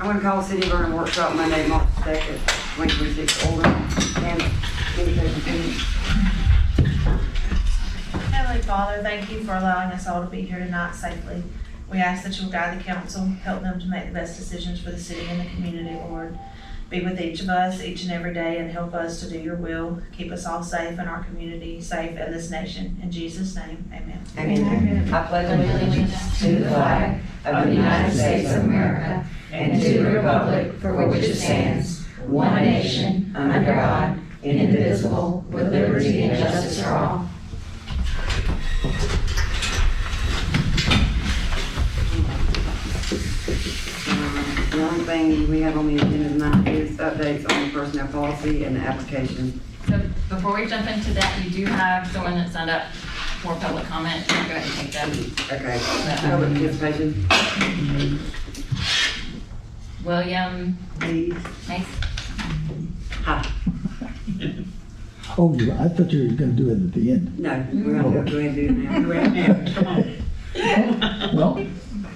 going to call the City of Vernon workshop Monday, March 2nd, 2026, order and invitation. Heavenly Father, thank you for allowing us all to be here tonight safely. We ask that you will guide the council, help them to make the best decisions for the city and the community, Lord. Be with each of us each and every day and help us to do your will. Keep us all safe and our community safe and this nation. In Jesus' name, amen. Amen. I pledge allegiance to the flag of the United States of America and to the republic for which it stands, one nation, under God, indivisible, with liberty and justice for all. The only thing we have on the agenda tonight is updates on the personnel policy and the application. So before we jump into that, you do have someone that signed up for public comment. Go ahead and take that. Okay, public participation. William Please. Mace. Hi. Oh, I thought you were going to do it at the end. No, we're going to go ahead and do it now. Well,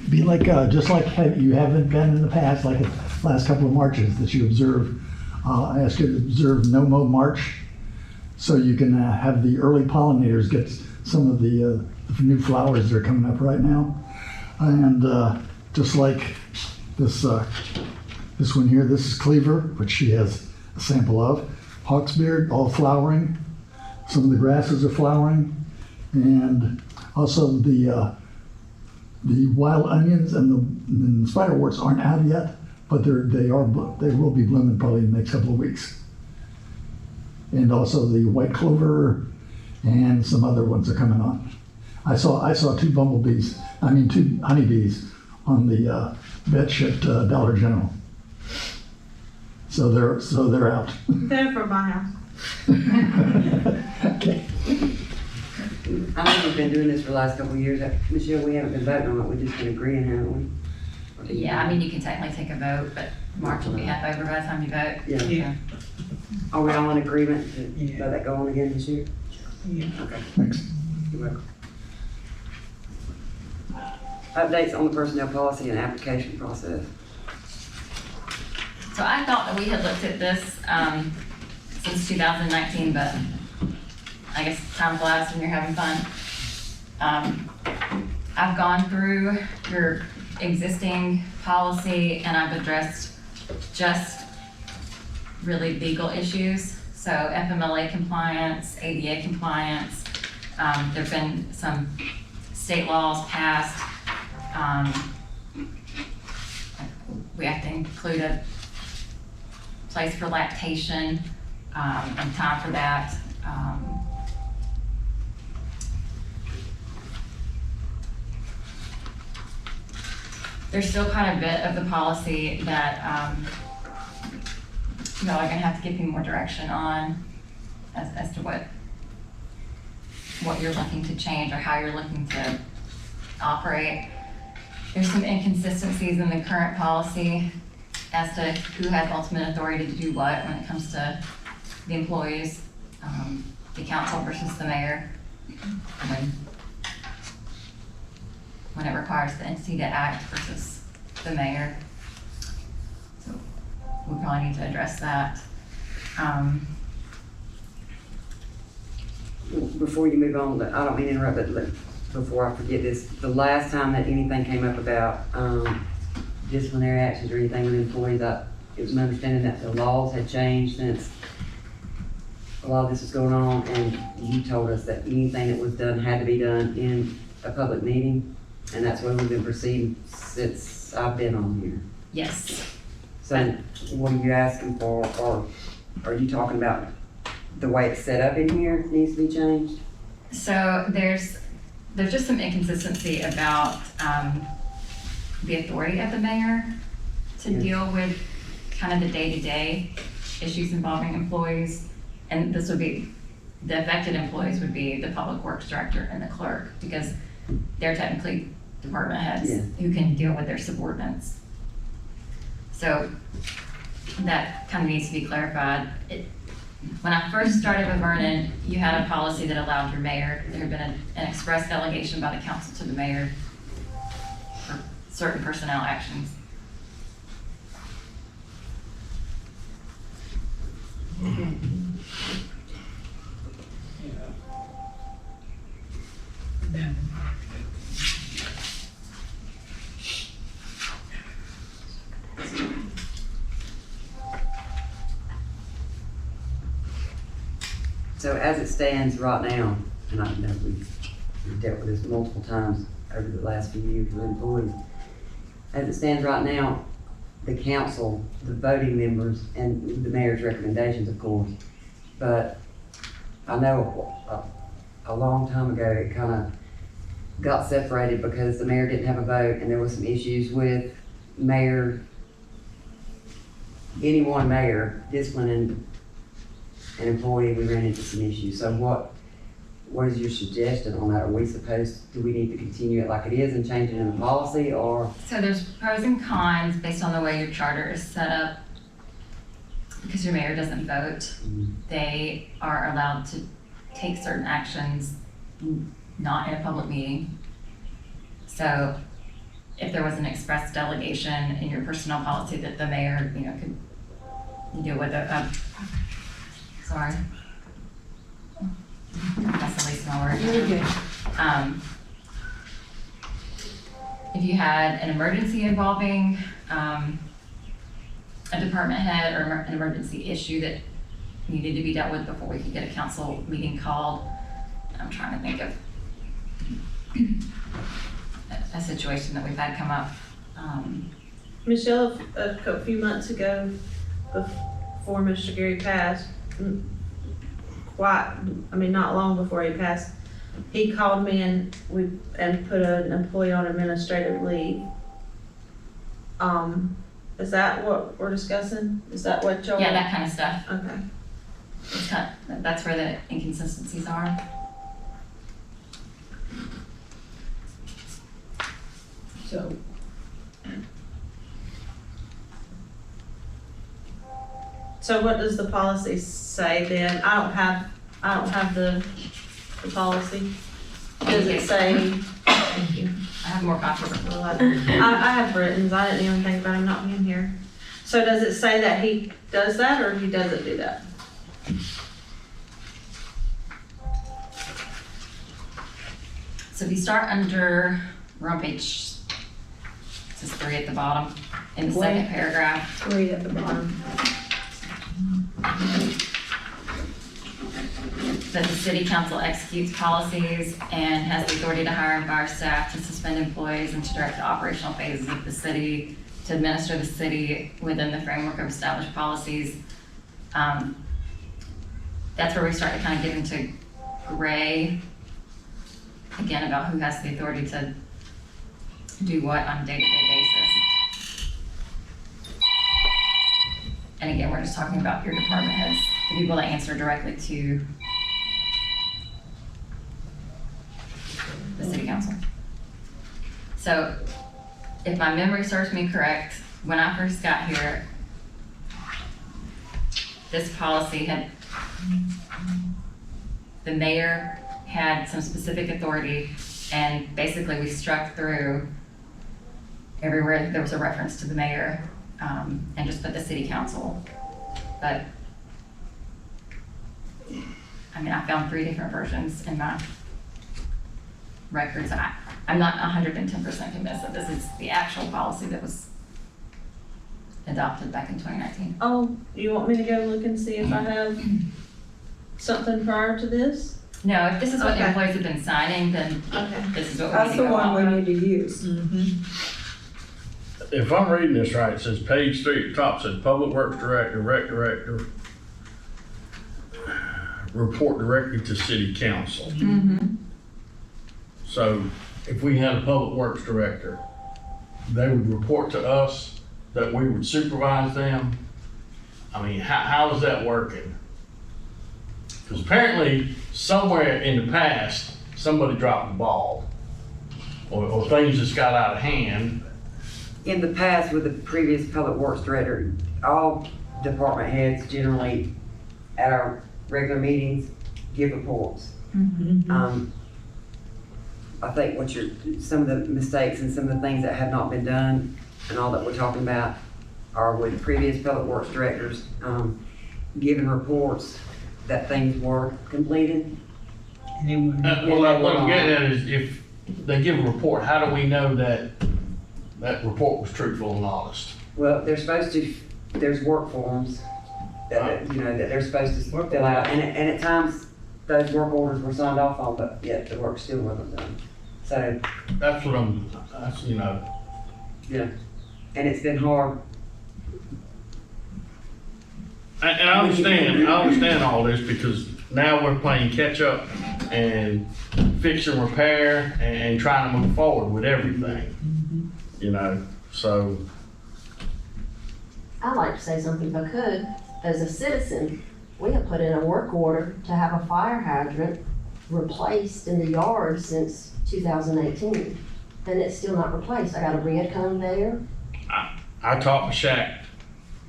be like, just like you haven't been in the past, like the last couple of marches that you observe. I ask you to observe No Mow March so you can have the early pollinators get some of the new flowers that are coming up right now. And just like this one here, this is Cleaver, which she has a sample of. Hawksbeard, all flowering. Some of the grasses are flowering. And also the wild onions and the spiderworts aren't out yet, but they will be blooming probably in the next couple of weeks. And also the white clover and some other ones are coming on. I saw two honeybees on the bench at Dollar General. So they're out. They're from my house. Okay. I know we've been doing this for the last couple of years. Michelle, we haven't been voting on it. We've just been agreeing, haven't we? Yeah, I mean, you can technically take a vote, but March will be half over by the time you vote. Yeah. Are we all in agreement to let that go on again this year? Yeah. Okay. Thanks. You're welcome. Updates on the personnel policy and application process. So I thought that we had looked at this since 2019, but I guess time flies when you're having fun. I've gone through your existing policy and I've addressed just really legal issues. So FMLA compliance, ADA compliance. There've been some state laws passed. We have to include a place for lactation and time for that. There's still quite a bit of the policy that y'all are gonna have to give me more direction on as to what you're looking to change or how you're looking to operate. There's some inconsistencies in the current policy as to who has ultimate authority to do what when it comes to the employees, the council versus the mayor, when it requires the entity to act versus the mayor. So we probably need to address that. Before you move on, I don't mean to interrupt, but before I forget this, the last time that anything came up about disciplinary actions or anything with employees, it was my understanding that the laws had changed since a lot of this was going on, and you told us that anything that was done had to be done in a public meeting, and that's what we've been proceeding since I've been on here. Yes. So what are you asking for, or are you talking about the way it's set up in here needs to be changed? So there's just some inconsistency about the authority of the mayor to deal with kind of the day-to-day issues involving employees. And this would be, the affected employees would be the public works director and the clerk, because they're technically department heads who can deal with their subordinates. So that kind of needs to be clarified. When I first started with Vernon, you had a policy that allowed your mayor, there had been an express delegation by the council to the mayor for certain personnel actions. So as it stands right now, and I know we've dealt with this multiple times over the last few years with employees. As it stands right now, the council, the voting members, and the mayor's recommendations, of course. But I know a long time ago, it kind of got separated because the mayor didn't have a vote and there was some issues with any one mayor disciplining an employee. We ran into some issues. So what is your suggestion on that? Do we need to continue it like it is and change it in the policy, or? So there's pros and cons based on the way your charter is set up. Because your mayor doesn't vote, they are allowed to take certain actions not in a public meeting. So if there was an express delegation in your personnel policy that the mayor, could deal with it, sorry. That's the least of my worries. You're good. If you had an emergency involving a department head or an emergency issue that needed to be dealt with before we could get a council meeting called, I'm trying to think of a situation that we've had come up. Michelle, a few months ago, before Mr. Gary passed, not long before he passed, he called me and put an employee on administrative leave. Is that what we're discussing? Is that what y'all? Yeah, that kind of stuff. Okay. That's where the inconsistencies are. So what does the policy say then? I don't have the policy. Does it say? Thank you. I have more copies. I have written, I didn't even think about him not being here. So does it say that he does that or he doesn't do that? So if you start we're on page, it says 3 at the bottom, in the second paragraph. 3 at the bottom. That the city council executes policies and has the authority to hire and fire staff, to suspend employees, and to direct the operational phases of the city, to administer the city within the framework of established policies. That's where we start to kind of get into gray, again, about who has the authority to do what on a day-to-day basis. And again, we're just talking about your department heads, the people that answer directly to the city council. So if my memory serves me correct, when I first got here, this policy the mayor had some specific authority, and basically we struck through everywhere there was a reference to the mayor, and just put the city council. But I found 3 different versions in my records. I'm not 110% convinced that this is the actual policy that was adopted back in 2019. Oh, you want me to go look and see if I have something prior to this? No, if this is what the Okay. employees have been signing, then Okay. this is what we That's need the to go one off we of. need to use. If I'm reading this right, it says page 3 at the top said Public Works Director, Rec Director, report directly to City Council. Mhm. So if we had a Public Works Director, they would report to us, that we would supervise them. How is that working? Because apparently somewhere in the past, somebody dropped the ball or things just got out of hand. In the past, with the previous public works director, all department heads generally, at our regular meetings, give reports. I think some of the mistakes and some of the things that have not been done and all that we're talking about are with previous public works directors, giving reports that things were completed. What I'm getting at is if they give a report, how do we know that that report was truthful and honest? Well, there's work forms that they're supposed to fill out, and at times, those work orders were signed off on, but yet the work still wasn't done. So, That's what that's, you know, yeah, and it's been hard. and I understand all this because now we're playing catch up and fix and repair and trying to move forward with everything, you know, so. I'd like to say something if I could. As a citizen, we have put in a work order to have a fire hydrant replaced in the yard since 2018. And it's still not replaced. I got a red cone there. I talked to Shaq,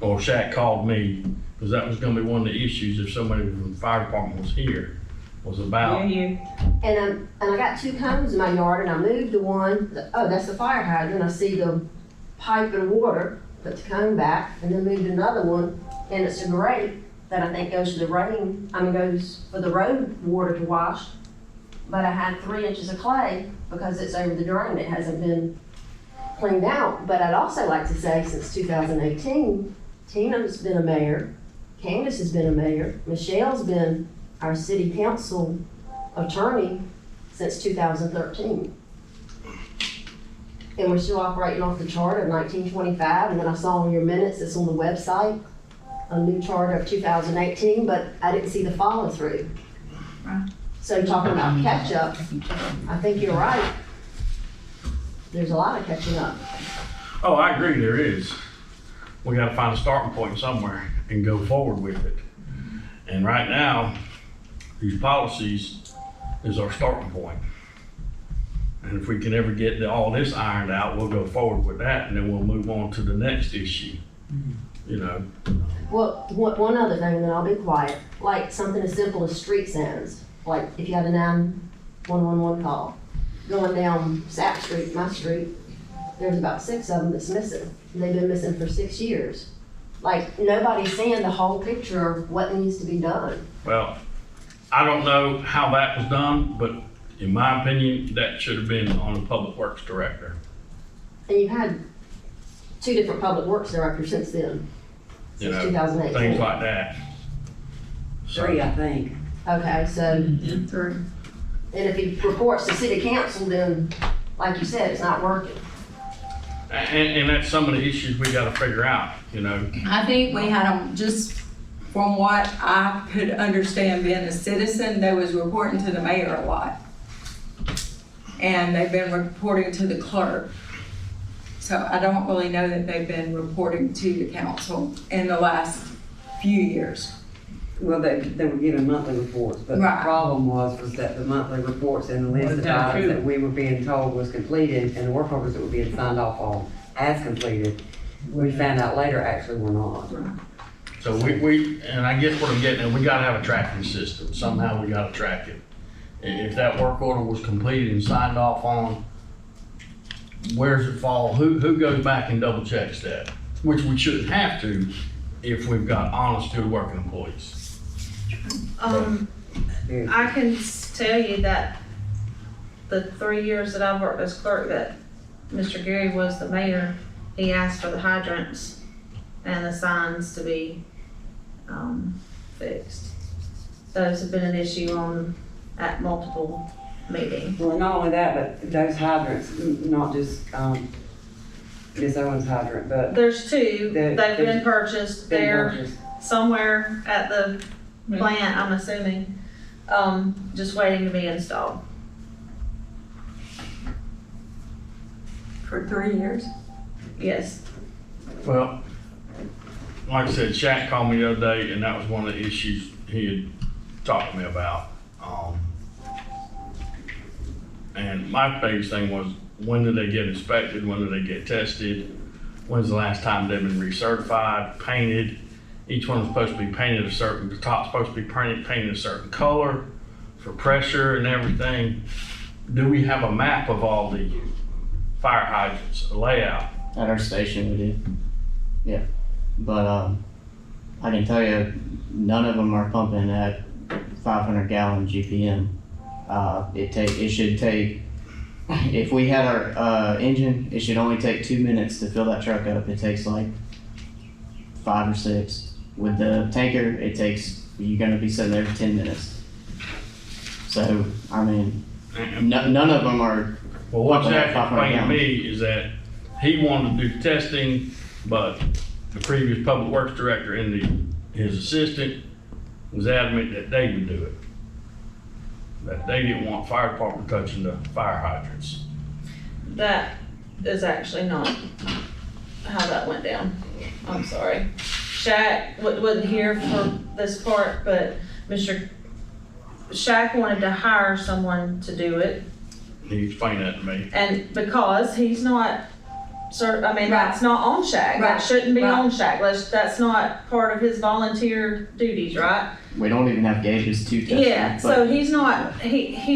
or Shaq called me, because that was gonna be one of the issues if somebody from the fire department was here, was about. And I got 2 cones in my yard and I moved the one, oh, that's the fire hydrant. I see the pipe and water, put the cone back and then moved another one. And it's a grate that I think goes to the goes for the road water to wash. But I had 3 inches of clay because it's over the drain. It hasn't been cleaned out. But I'd also like to say since 2018, Tina's been a mayor, Candace has been a mayor, Michelle's been our city council attorney since 2013. And we're still operating off the charter of 1925. And then I saw in your minutes, it's on the website, a new charter of 2018, but I didn't see the follow through. So talking about catch up, I think you're right. There's a lot of catching up. Oh, I agree, there is. We gotta find a starting point somewhere and go forward with it. And right now, these policies is our starting point. And if we can ever get all this ironed out, we'll go forward with that and then we'll move on to the next issue, you know. Well, one other thing, and then I'll be quiet, like something as simple as street signs. Like if you had a 911 call, going down Sapp Street, my street, there's about 6 of them that's missing. They've been missing for 6 years. Like nobody's seeing the whole picture of what needs to be done. Well, I don't know how that was done, but in my opinion, that should have been on the Public Works Director. And you've had 2 different public works directors since then, You since know, 2018. things like that. So- 3, I think. Okay, so, and if he reports to city council, then, like you said, it's not working. And that's some of the issues we gotta figure out, you know. I think we had them, just from what I could understand being a citizen, they was reporting to the mayor a lot. And they've been reporting to the clerk. So I don't really know that they've been reporting to the council in the last few years. Well, they were given monthly reports, but the Right. problem was that the monthly reports and the list of items that we were being told was completed and the work orders that were being signed off on as completed, we found out later actually were not. So and I guess what I'm getting at, we gotta have a tracking system. Somehow we gotta track it. And if that work order was completed and signed off on, where's it fall? Who goes back and double checks that? Which we shouldn't have to if we've got honest, good working employees. I can tell you that the 3 years that I've worked as clerk, that Mr. Gary was the mayor, he asked for the hydrants and the signs to be, fixed. Those have been an issue at multiple meetings. Well, not only that, but those hydrants, not just, Miss Owens hydrant, but There's 2, they've been purchased, been they're purchased. somewhere at the plant, I'm assuming, just waiting to be installed. For 3 years. Yes. Well, like I said, Shaq called me the other day and that was one of the issues he had talked to me about. And my biggest thing was, when do they get inspected? When do they get tested? When's the last time they've been recertified, painted? Each one is supposed to be painted the top's supposed to be painted a certain color for pressure and everything. Do we have a map of all the fire hydrants, a layout? At our station we do. Yeah. But I can tell you, none of them are pumping at 500 gallon GPM. It should take, if we had our engine, it should only take 2 minutes to fill that truck up. It takes like 5 or 6. With the tanker, you're gonna be sitting there for 10 minutes. So, I mean, And- none of them are, Well, what Pumping at Jack 500 explained to gallons. me is that he wanted to do testing, but the previous public works director and his assistant was adamant that they would do it. That they didn't want fire department touching the fire hydrants. That is actually not how that went down. I'm sorry. Shaq wasn't here for this part, but Mr. Shaq wanted to hire someone to do it. He explained that to me. And because he's not, that's not on Shaq. That Right. shouldn't be Right. on Shaq. That's not part of his volunteer duties, right? we don't even have gauges to test. Yeah, them, so but he's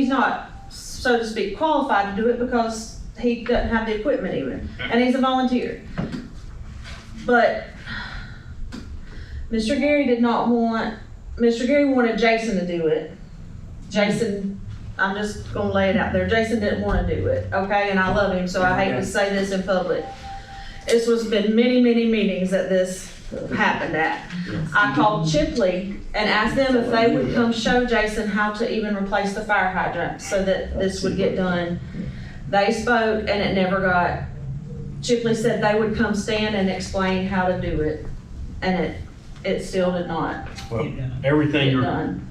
not, so to speak, qualified to do it because he doesn't have the equipment even, and he's a volunteer. But Mr. Gary wanted Jason to do it. Jason, I'm just gonna lay it out there, Jason didn't wanna do it, okay, and I love him, so I hate to say this in public. This was been many, many meetings that this happened at. I called Chipley and asked them if they would come show Jason how to even replace the fire hydrant so that this would get done. They spoke and it never got, Chipley said they would come stand and explain how to do it. And it still did not Well, everything get done.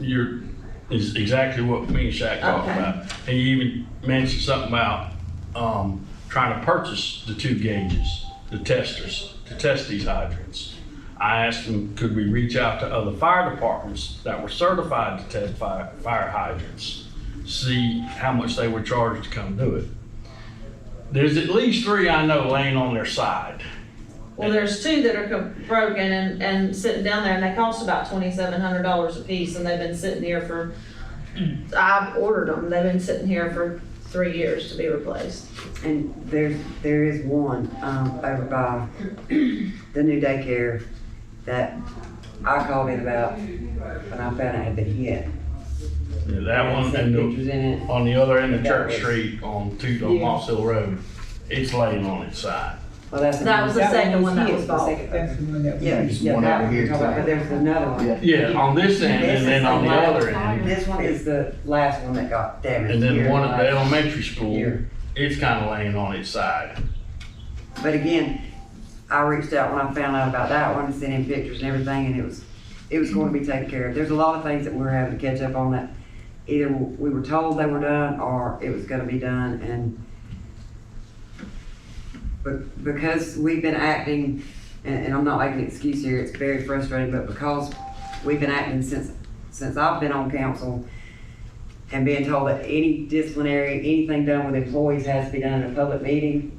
is exactly what me and Shaq talked Okay. about. And you even mentioned something about, trying to purchase the 2 gauges, the testers, to test these hydrants. I asked him, could we reach out to other fire departments that were certified to test fire hydrants, see how much they were charged to come do it. There's at least 3 I know laying on their side. Well, there's 2 that are broken and sitting down there and they cost about $2,700 a piece and they've been sitting here for, I've ordered them, they've been sitting here for 3 years to be replaced. And there is one, over by the new daycare that I called in about when I found it had been hit. Yeah, that one Sent and pictures in it. on the other end of That Church was- Street on Yeah. Moss Hill Road, it's laying on its side. Well, that's. That was the second one that was hit, bought. That's the one that. Yeah, Yeah, there's yeah, one that over one here, you're talking about, too. but there was another one. Yeah. Yeah, on this end This and then is on the the other last end. This one is the last one that got damaged. And then here, one at the like, elementary school, here. it's kind of laying on its side. But again, I reached out when I found out about that one and sent in pictures and everything, and it was going to be taken care of. There's a lot of things that we're having to catch up on that either we were told they were done or it was gonna be done, and but because we've been acting, and I'm not making an excuse here, it's very frustrating, but because we've been acting since I've been on council and being told that any disciplinary, anything done with employees has to be done in a public meeting,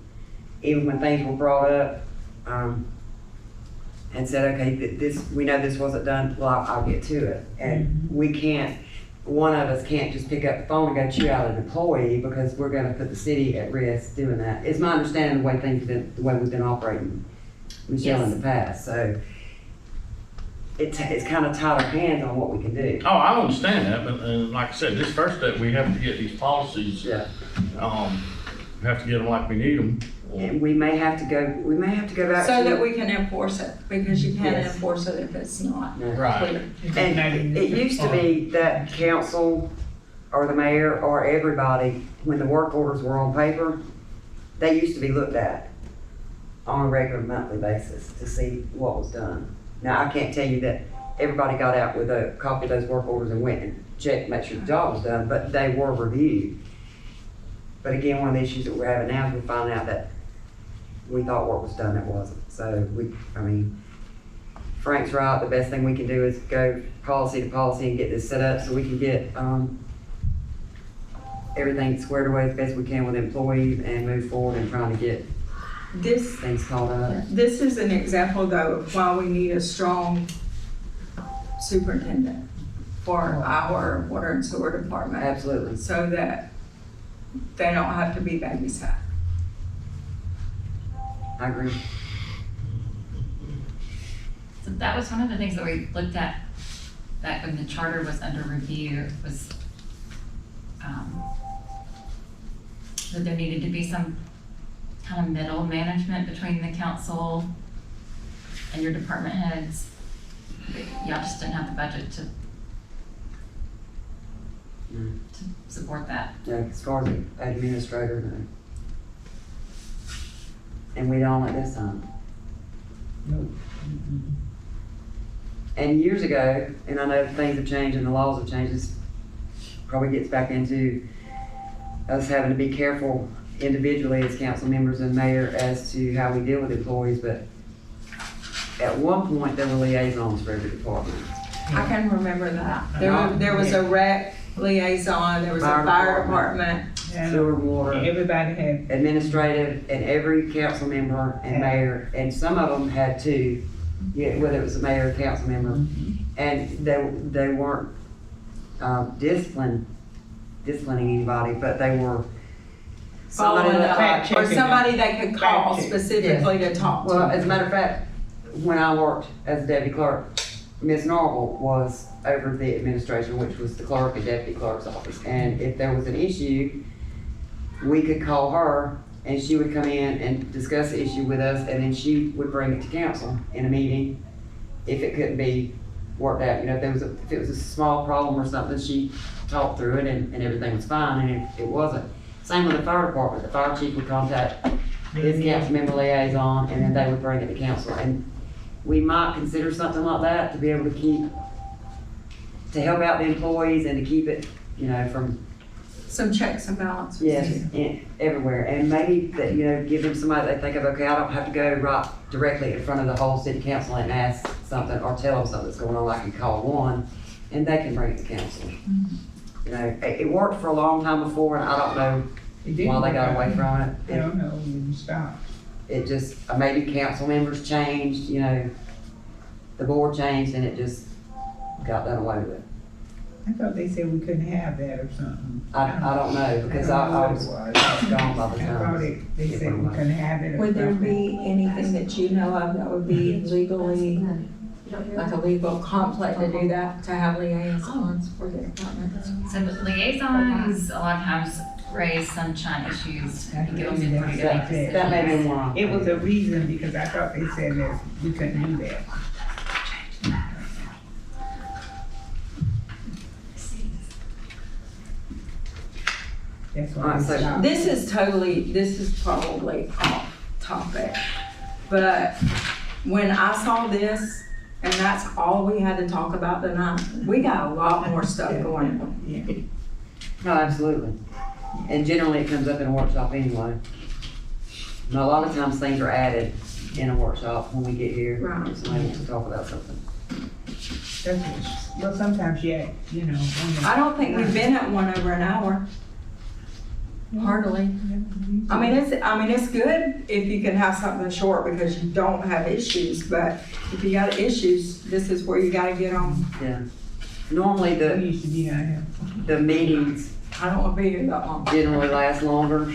even when things were brought up, and said, okay, we know this wasn't done, well, I'll get to it. And we can't, one of us can't just pick up the phone and go chew out an employee because we're gonna put the city at risk doing that. It's my understanding the way we've been operating, Michelle, in the past, so it's kind of tied our hands on what we can do. Oh, I understand that, but like I said, this first step, we have to get these policies, Yeah. we have to get them like we need them. And we may have to go back to. So that we can enforce it, because you can't Yes. enforce it if it's not Right. clear. And it used to be that council or the mayor or everybody, when the work orders were on paper, they used to be looked at on a regular monthly basis to see what was done. Now, I can't tell you that everybody got out with a copy of those work orders and went and checked, make sure the job was done, but they were reviewed. But again, one of the issues that we're having now is we're finding out that we thought work was done, it wasn't. So Frank's right, the best thing we can do is go policy to policy and get this set up so we can get, everything squared away as best we can with employees and move forward and trying to get This, things called up. this is an example though of why we need a strong superintendent for our water and sewer department, Absolutely. so that they don't have to be babysat. I agree. So that was one of the things that we looked at back when the charter was under review, was that there needed to be some kind of middle management between the council and your department heads. But y'all just didn't have the budget to support that. As far as the administrator, no. And we don't at this time. No. And years ago, and I know things have changed and the laws have changed, this probably gets back into us having to be careful individually as council members and mayor as to how we deal with employees, but at one point, there were liaisons for every department. I can remember that. There was a rec liaison, there was a fire department. Sewer, water, Everybody had, administrative, and every council member and mayor, and some of them had two, whether it was a mayor or council member. And they weren't disciplining anybody, but they were somebody Following that, up, or somebody they could call specifically to talk to. well, as a matter of fact, when I worked as a deputy clerk, Ms. Norval was over the administration, which was the clerk and deputy clerk's office. And if there was an issue, we could call her and she would come in and discuss the issue with us, and then she would bring it to council in a meeting if it couldn't be worked out. You know, if it was a small problem or something, she talked through it and everything was fine, and if it wasn't. Same with the fire department. The fire chief would contact his council member liaison, and then they would bring it to council. And we might consider something like that to be able to help out the employees and to keep it, you know, from, Some checks and balances. yes, everywhere. And maybe that, you know, give them somebody they think of, okay, I don't have to go right directly in front of the whole city council and ask something or tell them something that's going on. I can call one and they can bring it to council. You know, it worked for a long time before, and I don't know it didn't why they got work. away from it. I don't know, when you stop. It just, maybe council members changed, you know, the board changed and it just got done away with it. I thought they said we couldn't have that or something. I don't know, because I was gone by the I thought time. they said we couldn't have it or Would there something. be anything that you know of that would be legally, like a legal conflict to do that, to have liaisons for the departments? So the liaisons, a lot of times raise sunshine issues and give them some pretty good That decisions. may be wrong. It was a reason, because I thought they said that we couldn't do that. That's why Alright, they so stopped. This is probably off topic, but when I saw this, and that's all we had to talk about tonight, we got a lot more stuff going on. Yeah. No, absolutely. And generally it comes up in a workshop anyway. And a lot of times things are added in a workshop when we get here. Right. If somebody wants to talk about something. Well, sometimes, yeah, you know. I don't think we've been at one over an hour. Hardly. I mean, it's good if you can have something short because you don't have issues, but if you got issues, this is where you gotta get on. Yeah. Normally We used to be out here. the meetings I don't wanna be here that long. generally last longer,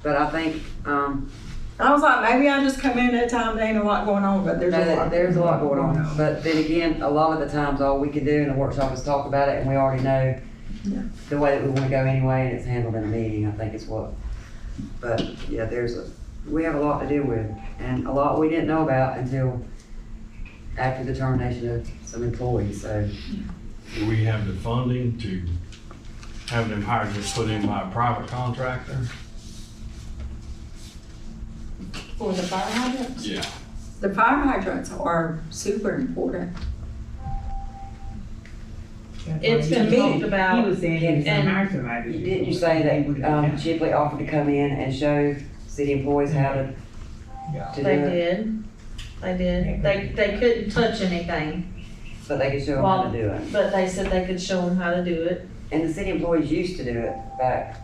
but I think, I was like, maybe I just come in at a time, there ain't a lot going on, but there's a lot. there's a lot going on. But then again, a lot of the times, all we can do in a workshop is talk about it, and we already know Yeah. the way that we wanna go anyway, and it's handled in a meeting, I think is what. But, yeah, we have a lot to deal with, and a lot we didn't know about until after the termination of some employees, so. Do we have the funding to have them hired just put in by a private contractor? For the fire hydrants? Yeah. The fire hydrants are super important. It's been me, talked about. He was saying he was and- gonna hire somebody. Didn't you say that, Chipley offered to come in and show city employees how to do They it? did. They did. They couldn't touch anything, So they could show them how to do it. but they said they could show them how to do it. And the city employees used to do it back,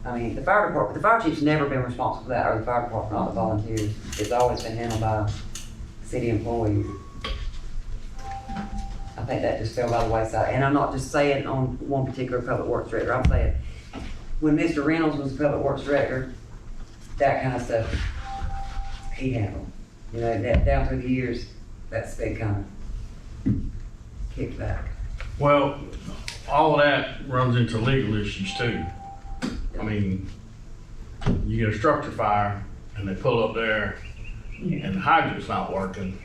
I mean, the fire chief's never been responsible for that, or the fire department, not the volunteers. It's always been handled by city employees. I think that just fell by the wayside. And I'm not just saying on one particular public works director, I'm saying, when Mr. Reynolds was the public works director, that kind of stuff he handled. You know, that down through the years, that's been kind of kicked back. Well, all of that runs into legal issues too. I mean, you get a structure fire and they pull up there Yeah. and the hydrant's not working.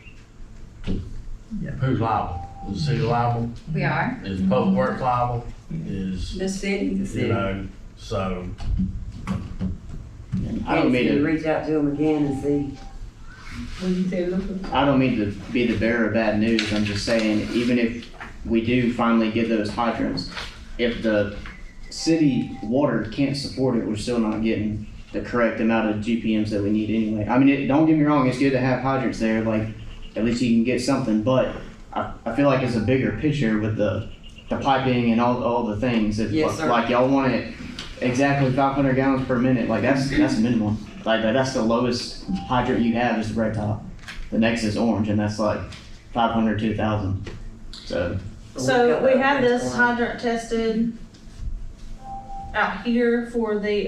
Yeah. Who's liable? Is the city liable? We are. Is public works liable? is, The city. you know, so, I don't mean Can you to, reach out to them again and see? When you say looking, I don't mean to be the bearer of bad news. I'm just saying, even if we do finally get those hydrants, if the city water can't support it, we're still not getting the correct amount of GPMs that we need anyway. I mean, don't get me wrong, it's good to have hydrants there, like, at least you can get something, but I feel like it's a bigger picture with the piping and all the things. That, Yes, sir. like, y'all want it exactly 500 gallons per minute, like, that's minimum. Like, that's the lowest hydrant you have is the red top. The next is orange, and that's like 500 to 1,000. So, So we had this one. hydrant tested out here for the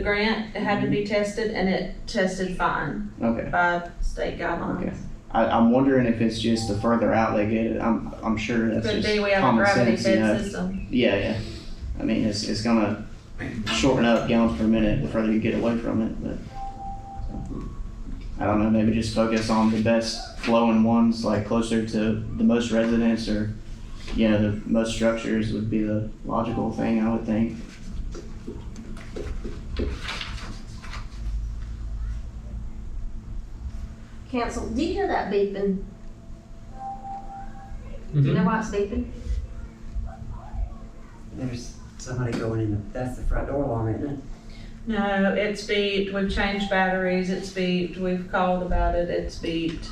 grant. It had to be tested and it tested fine okay. by state guidelines. Okay. I'm wondering if it's just the further out they get it. I'm sure that's Could just be, we have a common gravity sense, you fed know. system. Yeah. I mean, it's gonna shorten up gallons per minute the further you get away from it, but I don't know, maybe just focus on the best flowing ones, like closer to the most residents or, you know, the most structures would be the logical thing, I would think. Cancel, do you hear that beeping? Do you know why it's beeping? There's somebody going in, that's the front door alarm, isn't it? No, it's beeped. We've changed batteries. It's beeped. We've called about it. It's beeped.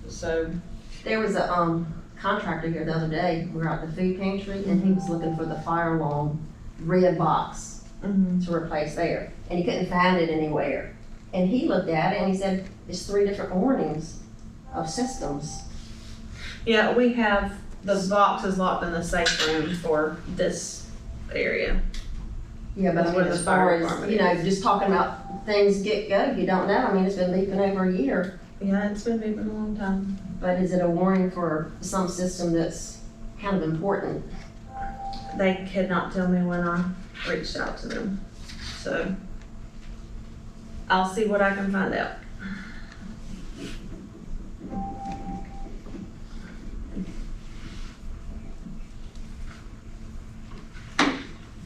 So, There was a, contractor here the other day, we were at the food pantry, and he was looking for the fire alarm red box to replace there, and he couldn't find it anywhere. And he looked at it and he said, it's 3 different warnings of systems. yeah, we have the boxes locked in the safe room for this area. Yeah, but I That's mean, where as the far fire as, department you know, is. just talking about things get go, you don't know, I mean, it's been beeping over a year. Yeah, it's been beeping a long time. But is it a warning for some system that's kind of important? They could not tell me when I reached out to them. So, I'll see what I can find out.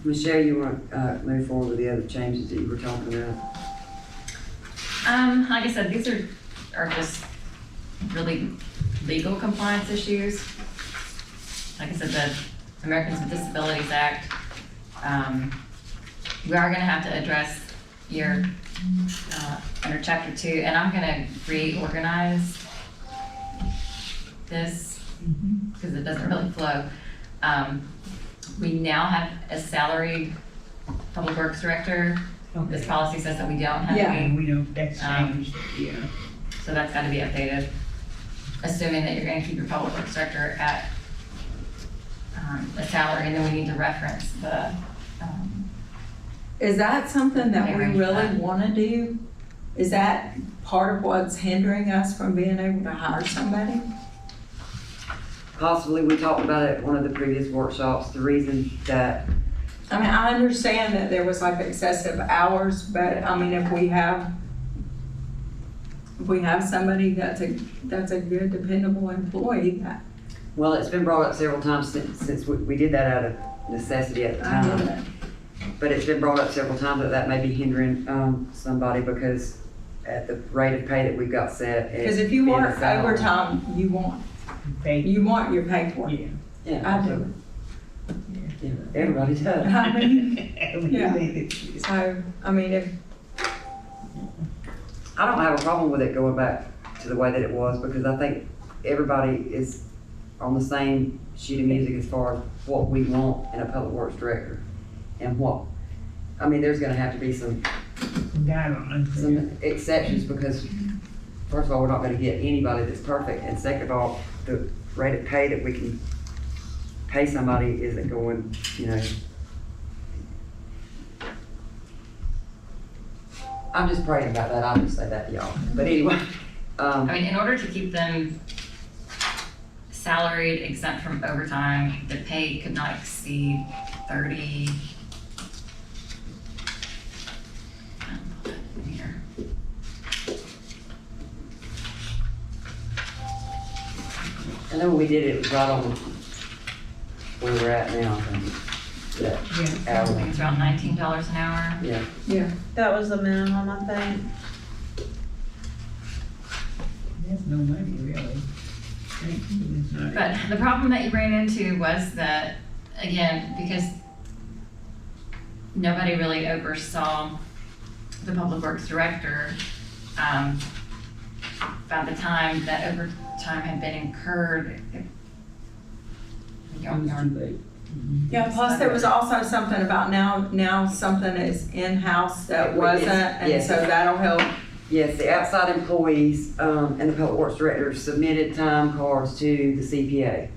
Michelle, you want to move forward with the other changes that you were talking about? Like I said, these are just really legal compliance issues. Like I said, the Americans with Disabilities Act, we are gonna have to address your, under chapter 2, and I'm gonna reorganize this, because it doesn't really flow. We now have a salaried public works director. This policy says that we don't have Yeah. any. and we don't, that's changed, yeah. So that's gotta be updated, assuming that you're gonna keep your public works director at a salary, and then we need to reference the, Is that something that we Arrange really that. wanna do? Is that part of what's hindering us from being able to hire somebody? Possibly, we talked about it at one of the previous workshops, the reason that, I mean, I understand that there was like excessive hours, but I mean, if we have somebody that's a good dependable employee, well, it's been brought up several times since we did that out of necessity at the I get time. it. But it's been brought up several times that may be hindering, somebody because at the rate of pay that we've got set. as Cause if you being a work salary. overtime, you want your pay for it. Yeah. Yeah, I do. Yeah, everybody does. I mean, Yeah. so, I mean, if, I don't have a problem with it going back to the way that it was because I think everybody is on the same sheet of music as far as what we want in a public works director. And what, I mean, there's gonna have to be some exceptions because first of all, we're not gonna get anybody that's perfect. And second of all, the rate of pay that we can pay somebody isn't going, you know. I'm just praying about that. I'll just say that to y'all. But anyway, I mean, in order to keep them salaried, exempt from overtime, the pay could not exceed 30. Here. I know when we did it, it was right on where we're at now, I think. That Yeah. I hourly, think it's around $19 an hour. yeah. That was the minimum, I think. That's no money, really. It's not. But the problem that you ran into was that, again, because nobody really oversaw the public works director, by the time that overtime had been incurred. It was too late. Yeah, plus there was also something about now something is in-house that wasn't, and Yes. so that'll help. Yes, the outside employees, and the public works director submitted time cards to the CPA.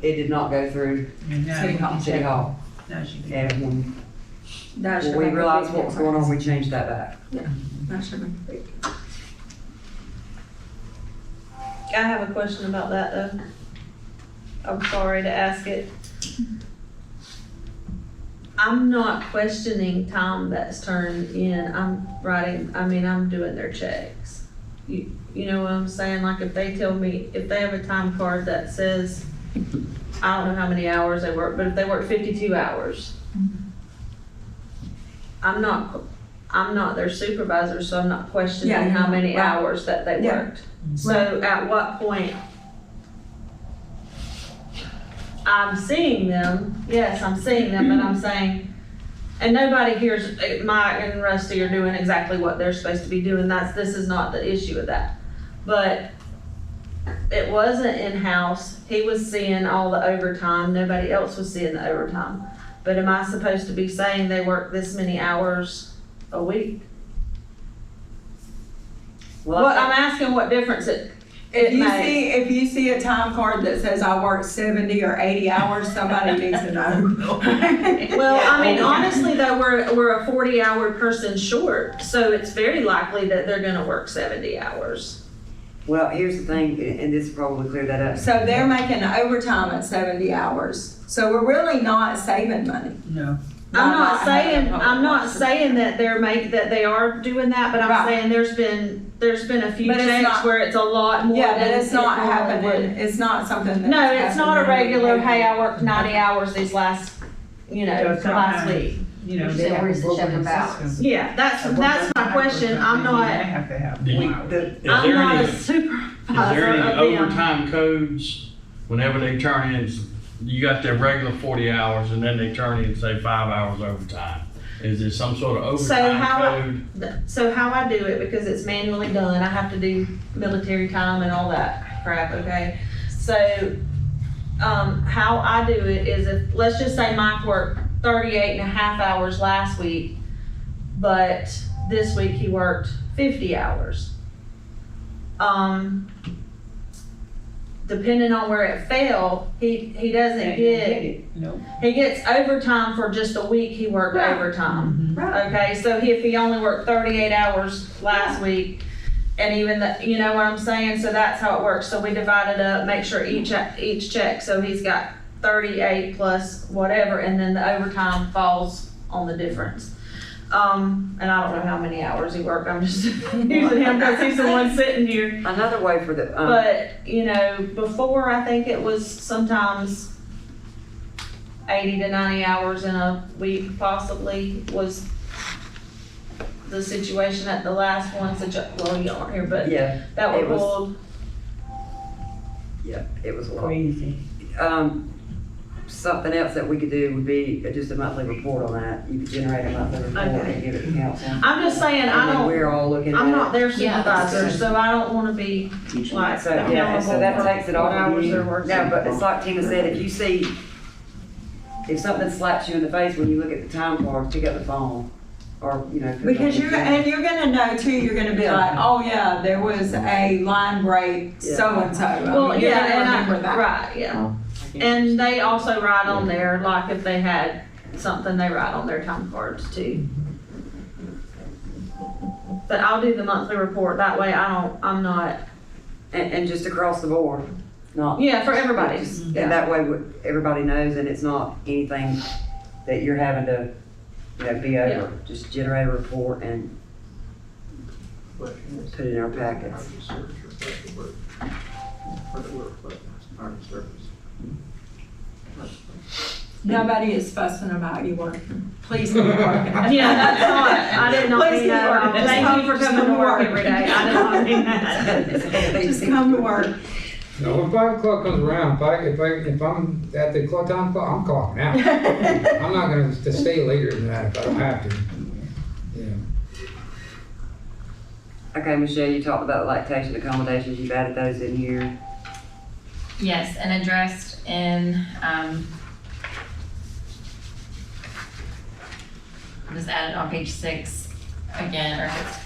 It did not go through And now City Hall. City Hall. Now she can. And when That should we make a realized big what was going on, difference. we changed that back. That should make a big difference. I have a question about that though. I'm sorry to ask it. I'm not questioning time that's turned in. I'm doing their checks. You know what I'm saying? Like if they tell me, if they have a time card that says, I don't know how many hours they work, but if they work 52 hours, I'm not their supervisor, so I'm not questioning Yeah, how many right. hours that they Yeah. worked. So at what point? I'm seeing them, yes, I'm seeing them, but I'm saying, and nobody here's, Mike and Rusty are doing exactly what they're supposed to be doing, this is not the issue with that. But it wasn't in-house, he was seeing all the overtime, nobody else was seeing the overtime. But am I supposed to be saying they work this many hours a week? Well, Well, I'm asking what difference it If you makes. if you see a time card that says I worked 70 or 80 hours, somebody needs to know. Well, I mean, honestly though, we're a 40-hour person short, so it's very likely that they're gonna work 70 hours. Well, here's the thing, and this will probably clear that up. So they're making overtime at 70 hours. So we're really not saving money. No. I'm not having saying, a I'm not public saying that that they are doing that, but I'm Right. saying there's been a few But it's checks not- where it's a lot more. Yeah, but than it's not it normally happening, would. it's not something that's. No, it's not a happening regular, every hey, week. I worked 90 hours these last, last sometimes, week. You know, So they have where's a the broken check and balance? system. Yeah, that's my question. I'm They not, have to have Do you- more hours. The, I'm there not any- a supervisor Is there any of them. overtime codes, whenever they turn in, you got their regular 40 hours and then they turn in, say, 5 hours overtime? Is there some sort of So overtime how code? So how I do it, because it's manually done, I have to do military time and all that crap, okay? So, how I do it is if, let's just say Mike worked 38 and a half hours last week, but this week he worked 50 hours. Depending on where it fell, he doesn't get, No. he gets overtime for just a week he worked Right. overtime. Right. Okay, so if he only worked 38 hours last week, and even the, you know what I'm saying? So that's how it works. So we divide it up, make sure each check, so he's got 38 plus whatever, and then the overtime falls on the difference. And I don't know how many hours he worked. I'm just using him because he's the one sitting here. another way for the, But, before I think it was sometimes 80 to 90 hours in a week possibly was the situation at the last one, well, you aren't here, but yeah, that it was was- pulled. yeah, it was a lot. Crazy. Something else that we could do would be just a monthly report on that. You could generate a monthly report Okay. and give it to council. I'm just saying, And then we're all looking at it. I'm not their Yeah, that's supervisor, good. so I don't wanna be like So, yeah, and so that accountable takes for it what off of hours you. they're working. No, but it's like Tina said, if you see, if something slaps you in the face when you look at the time card, pick up the phone, or, put it on Because your you're gonna know too, you're gonna be like, oh yeah, there was a line break, Yeah. so-and-so. I Well, mean, you're yeah, gonna and remember that. right, yeah. And they also write on there, like if they had something, they write on their time cards too. But I'll do the monthly report, that way I'm not, And just across the board, not. yeah, for everybody. And that way, everybody knows, and it's not anything that you're having to, be over. Just generate a report and put it in our packets. Nobody is fussing about you working. Please keep working. Yeah, that's not, I did not Please mean keep that at all. working. Thank you for coming to work every day. I did not mean that. Just come to work. No, when 5 o'clock comes around, if I'm at the time clock, I'm clocking out. I'm not gonna to stay later than that if I don't have to. Yeah. Okay, Michelle, you talked about lactation accommodations, you've added those in here. Yes, and addressed in, just added on page 6 again, or if it's,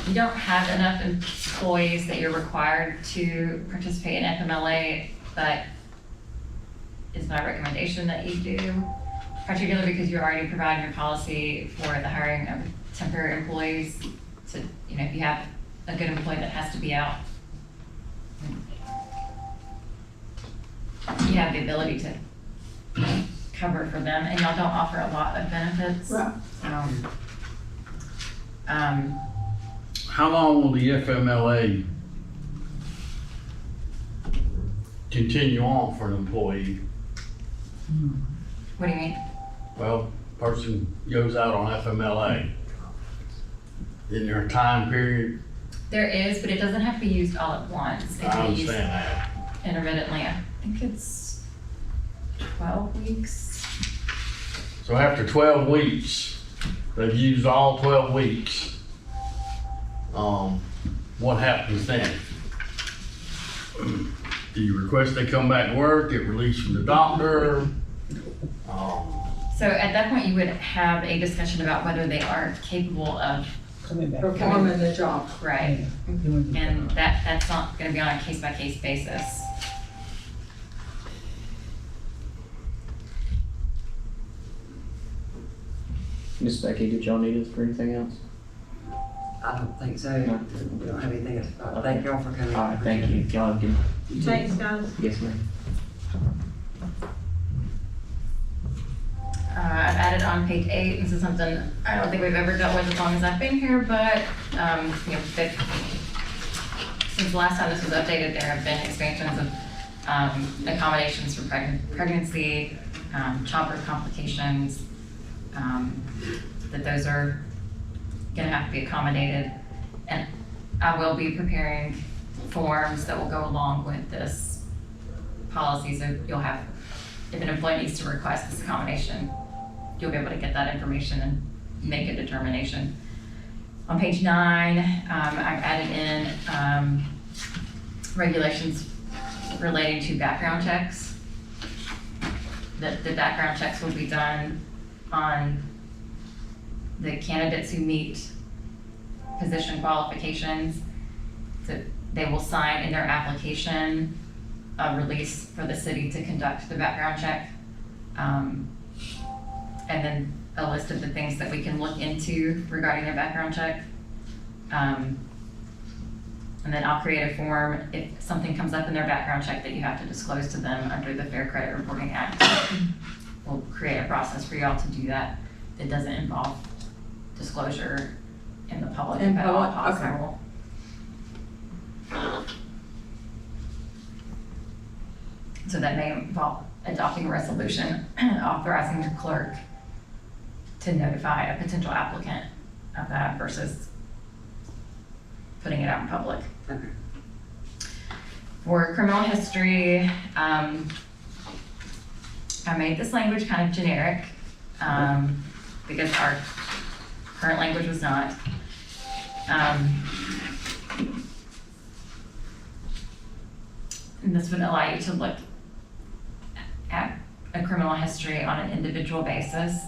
you don't have enough employees that you're required to participate in FMLA, but it's my recommendation that you do, particularly because you're already providing your policy for the hiring of temporary employees. So, you know, if you have a good employee that has to be out, you have the ability to cover for them, and y'all don't offer a lot of benefits. Right. How long will the FMLA continue on for an employee? What do you mean? Well, person goes out on FMLA. Is there a time period? There is, but it doesn't have to be used all at once. It I can be used understand that. intermittently. I think it's 12 weeks. So after 12 weeks, they've used all 12 weeks. What happens then? Do you request they come back to work, get released from the doctor? So at that point, you would have a discussion about whether they are capable of, Coming back. Performing the job. right? And that's not gonna be on a case-by-case basis. Miss Becky, did y'all need us for anything else? I don't think so. We don't have anything else. Thank y'all for coming. All right, thank you. Y'all have a good. Thanks, guys. Yes, ma'am. I've added on page 8, this is something I don't think we've ever dealt with as long as I've been here, but, you know, since the last time this was updated, there have been expansions of accommodations for pregnancy, childbirth complications, that those are gonna have to be accommodated. And I will be preparing forms that will go along with this policy, so you'll have, if an employee needs to request this accommodation, you'll be able to get that information and make a determination. On page 9, I've added in regulations relating to background checks. That the background checks will be done on the candidates who meet position qualifications. So they will sign in their application a release for the city to conduct the background check. And then a list of the things that we can look into regarding their background check. And then I'll create a form if something comes up in their background check that you have to disclose to them under the Fair Credit Reporting Act. We'll create a process for y'all to do that. That doesn't involve disclosure in the public if at all possible. So that may involve adopting a resolution authorizing your clerk to notify a potential applicant of that versus putting it out in public. Okay. For criminal history, I made this language kind of generic because our current language was not. And this would allow you to look at a criminal history on an individual basis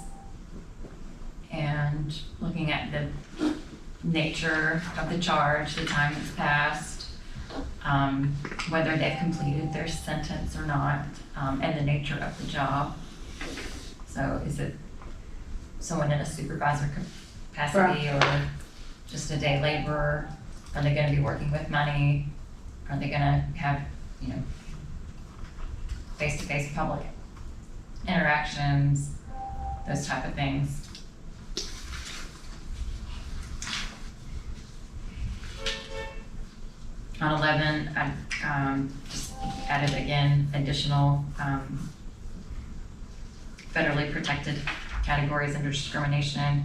and looking at the nature of the charge, the time that's passed, whether they've completed their sentence or not, and the nature of the job. So is it someone in a supervisor capacity or just a day laborer? Are they gonna be working with money? Are they gonna have, you know, face-to-face public interactions, those type of things? On 11, I just added again additional federally protected categories under discrimination.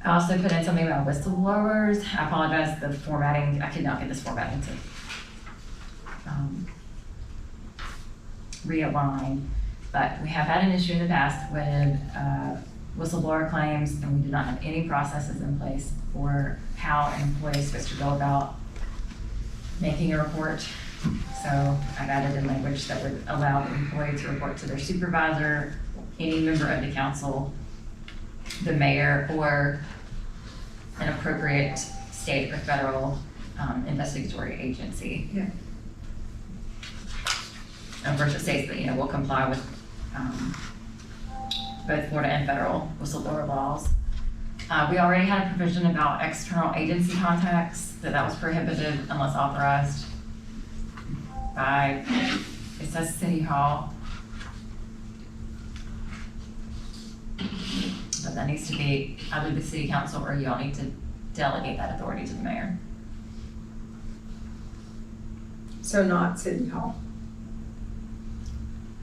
I also put in something about whistleblowers. I apologize, the formatting, I could not get this formatting to realign. But we have had an issue in the past with whistleblower claims, and we do not have any processes in place for how an employee is supposed to go about making a report. So I've added in language that would allow the employee to report to their supervisor, any member of the council, the mayor, or an appropriate state or federal investigatory agency. Yeah. Of course, it states that, we'll comply with both Florida and federal whistleblower laws. We already had a provision about external agency contacts, that was prohibited unless authorized by, it says City Hall. But that needs to be either the city council or y'all need to delegate that authority to the mayor. So not City Hall.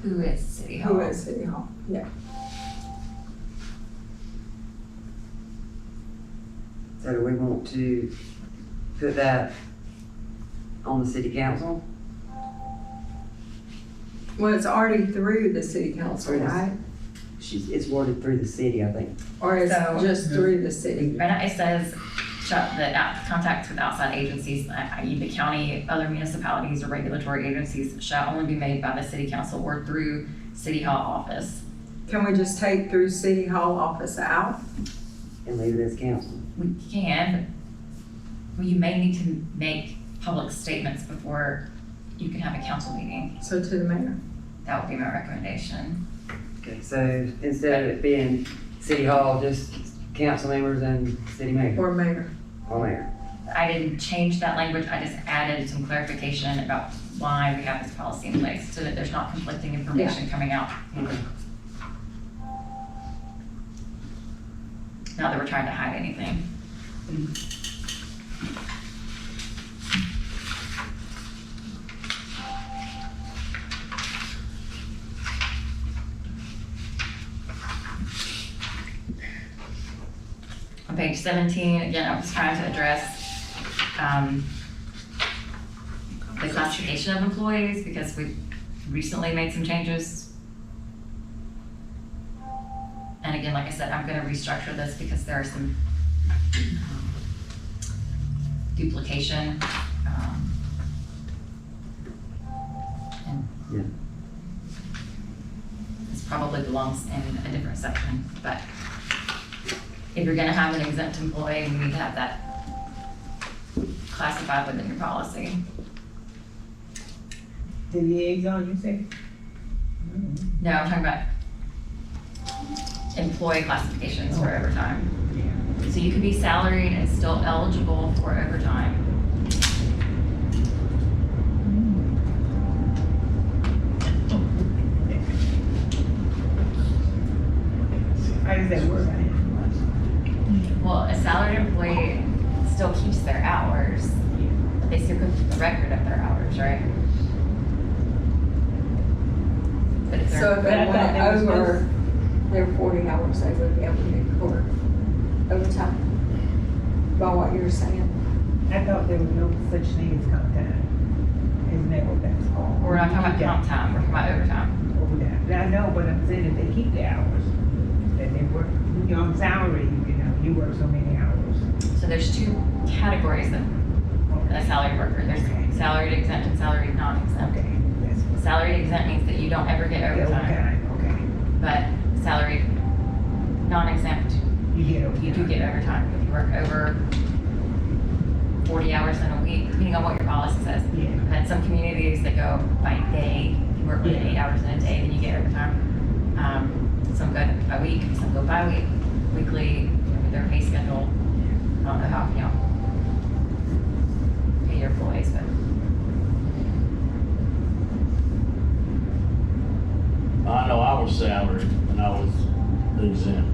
Who is City Hall? Who is City Hall? Yeah. So do we want to put that on the city council? Well, it's already through the city council, right? It's worded through the city, I think. Or it's So- just through the city? Right now, it says, contacts with outside agencies, i.e. the county, other municipalities, or regulatory agencies shall only be made by the city council or through City Hall office. Can we just take through City Hall office out? And leave it as council. We can, but you may need to make public statements before you can have a council meeting. So to the mayor? That would be my recommendation. Okay, so instead of it being city hall, just council members and city mayor, Or mayor? or mayor. I didn't change that language, I just added some clarification about why we have this policy in place, so that there's not conflicting information coming out. Okay. Not that we're trying to hide anything. On page 17, again, I was trying to address the classification of employees, because we recently made some changes. And again, like I said, I'm gonna restructure this because there are some duplication. And Yeah. this probably belongs in a different section, but if you're gonna have an exempt employee, we need to have that classified within your policy. The liaison, you say? No, I'm talking about employee classifications for overtime. Yeah. So you could be salaried and still eligible for overtime. How does that work? Well, a salaried employee still keeps their hours, but they still keep the record of their hours, right? But if So they're, if But I they thought went they were over their 40 hours, they would be able to get court overtime, by what you're saying. I thought there was no such thing as comp time. Isn't that what that's called? we're not talking about comp time, we're talking about overtime. Overtime. But I know, but I'm saying if they keep the hours, that they work, you're on salary, you work so many hours. So there's two categories of a salaried worker. There's Okay. salaried exempt and salaried non-exempt. Okay, that's what. Salaried exempt means that you don't ever get overtime, Okay, but salaried non-exempt, you get overtime. you do get overtime. If you work over 40 hours in a week, depending on what your policy says. Yeah. And some communities that go by day, if you work within 8 hours in a day, then you get overtime. Some go by week, some go by week, weekly, with their pay schedule. I don't know how, pay your employees, but. I know I was salaried and I was exempt,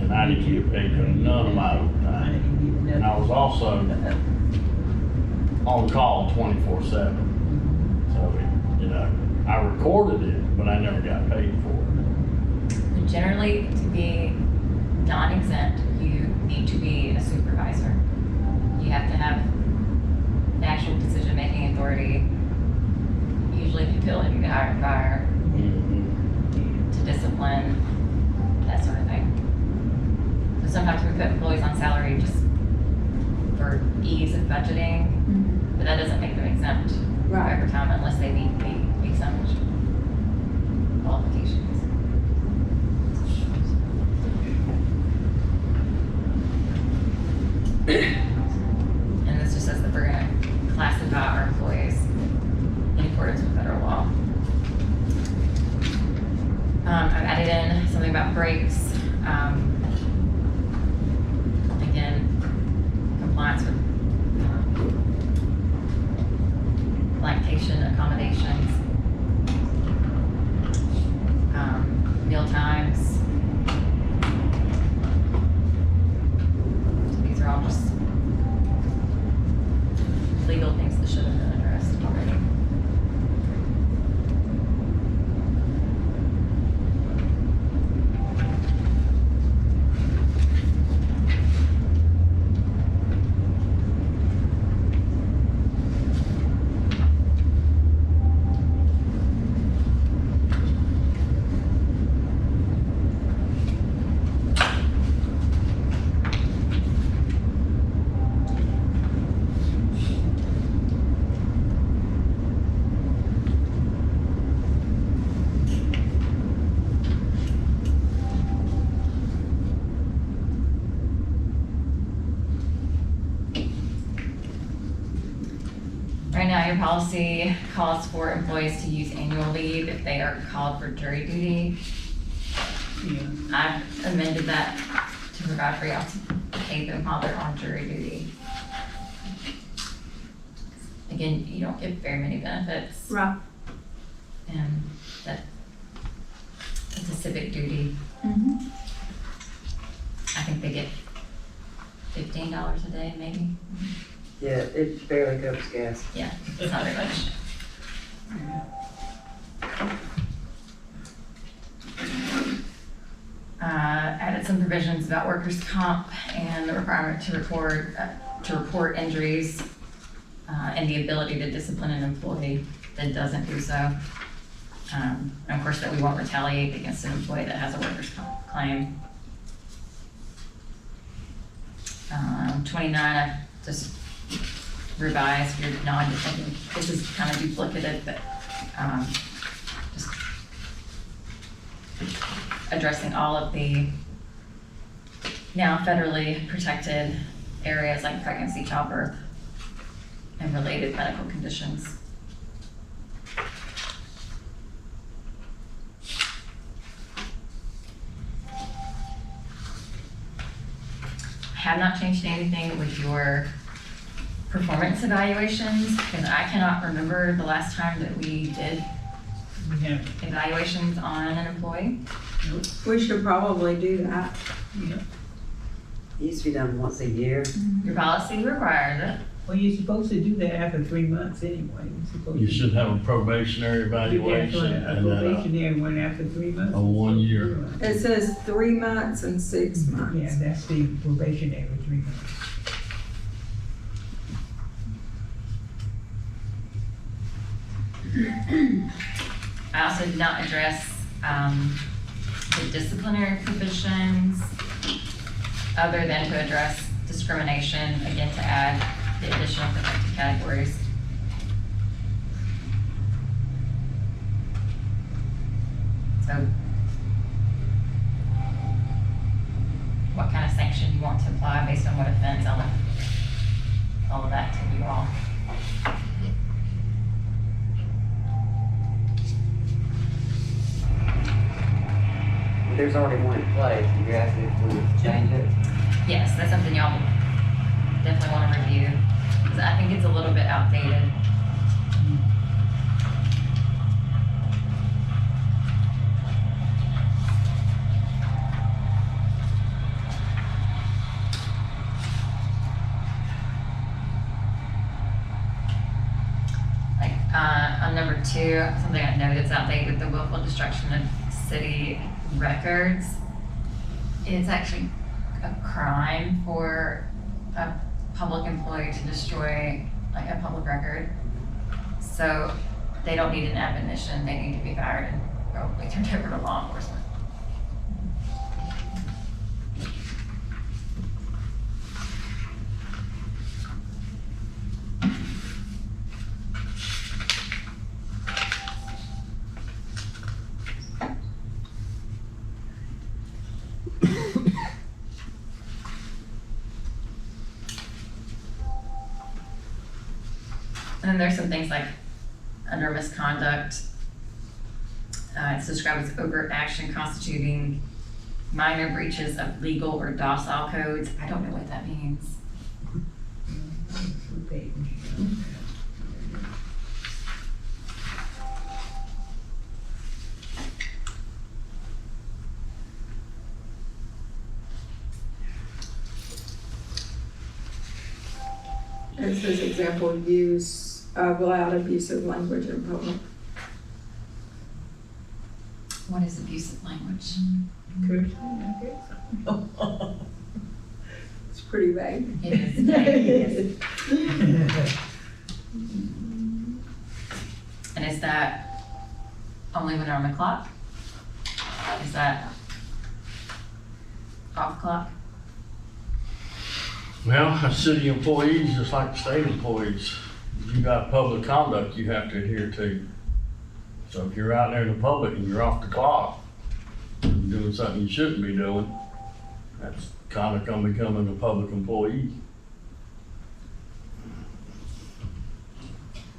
and I didn't get paid for none of my overtime. And I was also on call 24/7. So, I recorded it, but I never got paid for it. Generally, to be non-exempt, you need to be a supervisor. You have to have the actual decision-making authority, usually the ability to hire and fire, to discipline, that sort of thing. So sometimes we put employees on salary just for ease of budgeting, but that doesn't make them exempt for overtime unless they meet the exempt qualifications. And this just says that we're gonna classify our employees in accordance with federal law. I've added in something about breaks. Again, compliance with lactation accommodations, meal times. So these are all just legal things that should have been addressed already. Right now, your policy calls for employees to use annual leave if they are called for jury duty. I've amended that to provide for y'all to pay them while they're on jury duty. Again, you don't get very many benefits. Right. And that, it's a civic duty. I think they get $15 a day, maybe. Yeah, it barely covers gas. Yeah, it's not very much. Added some provisions about workers' comp and the requirement to report injuries, and the ability to discipline an employee that doesn't do so. And of course, that we won't retaliate against an employee that has a workers' comp claim. 29, I've just revised your this is kind of duplicative, but just addressing all of the now federally protected areas like pregnancy, childbirth, and related medical conditions. Have not changed anything with your performance evaluations, because I cannot remember the last time that we did evaluations on an employee. We should probably do that. It used to be done once a year. Your policy requires it. Well, you're supposed to do that after 3 months anyway. You're supposed You to should have a probationary do that for evaluation a and then probationary one after 3 months. a 1 year. It says 3 months and 6 months. Yeah, that's the probationary 3 months. I also did not address the disciplinary provisions other than to address discrimination, again, to add the additional protected categories. So what kind of sanction you want to apply based on what offense, I'll let all of that to you all. There's already one in place. You're asking if we would change it? Yes, that's something y'all definitely want to review, because I think it's a little bit outdated. Like, on number 2, something I know that's outdated, the willful destruction of city records, it's actually a crime for a public employee to destroy like a public record. So they don't need an admonition, they need to be fired and probably turned over to law enforcement. And then there's some things like under misconduct, it's described as overt action constituting minor breaches of legal or docile codes. I don't know what that means. It says example use of loud abusive language in public. What is abusive language? It's pretty vague. It is. And is that only when they're on the clock? Is that off clock? Well, as city employees, just like state employees, you got public conduct you have to adhere to. So if you're out there in the public and you're off the clock, and doing something you shouldn't be doing, that's kind of gonna becoming a public employee.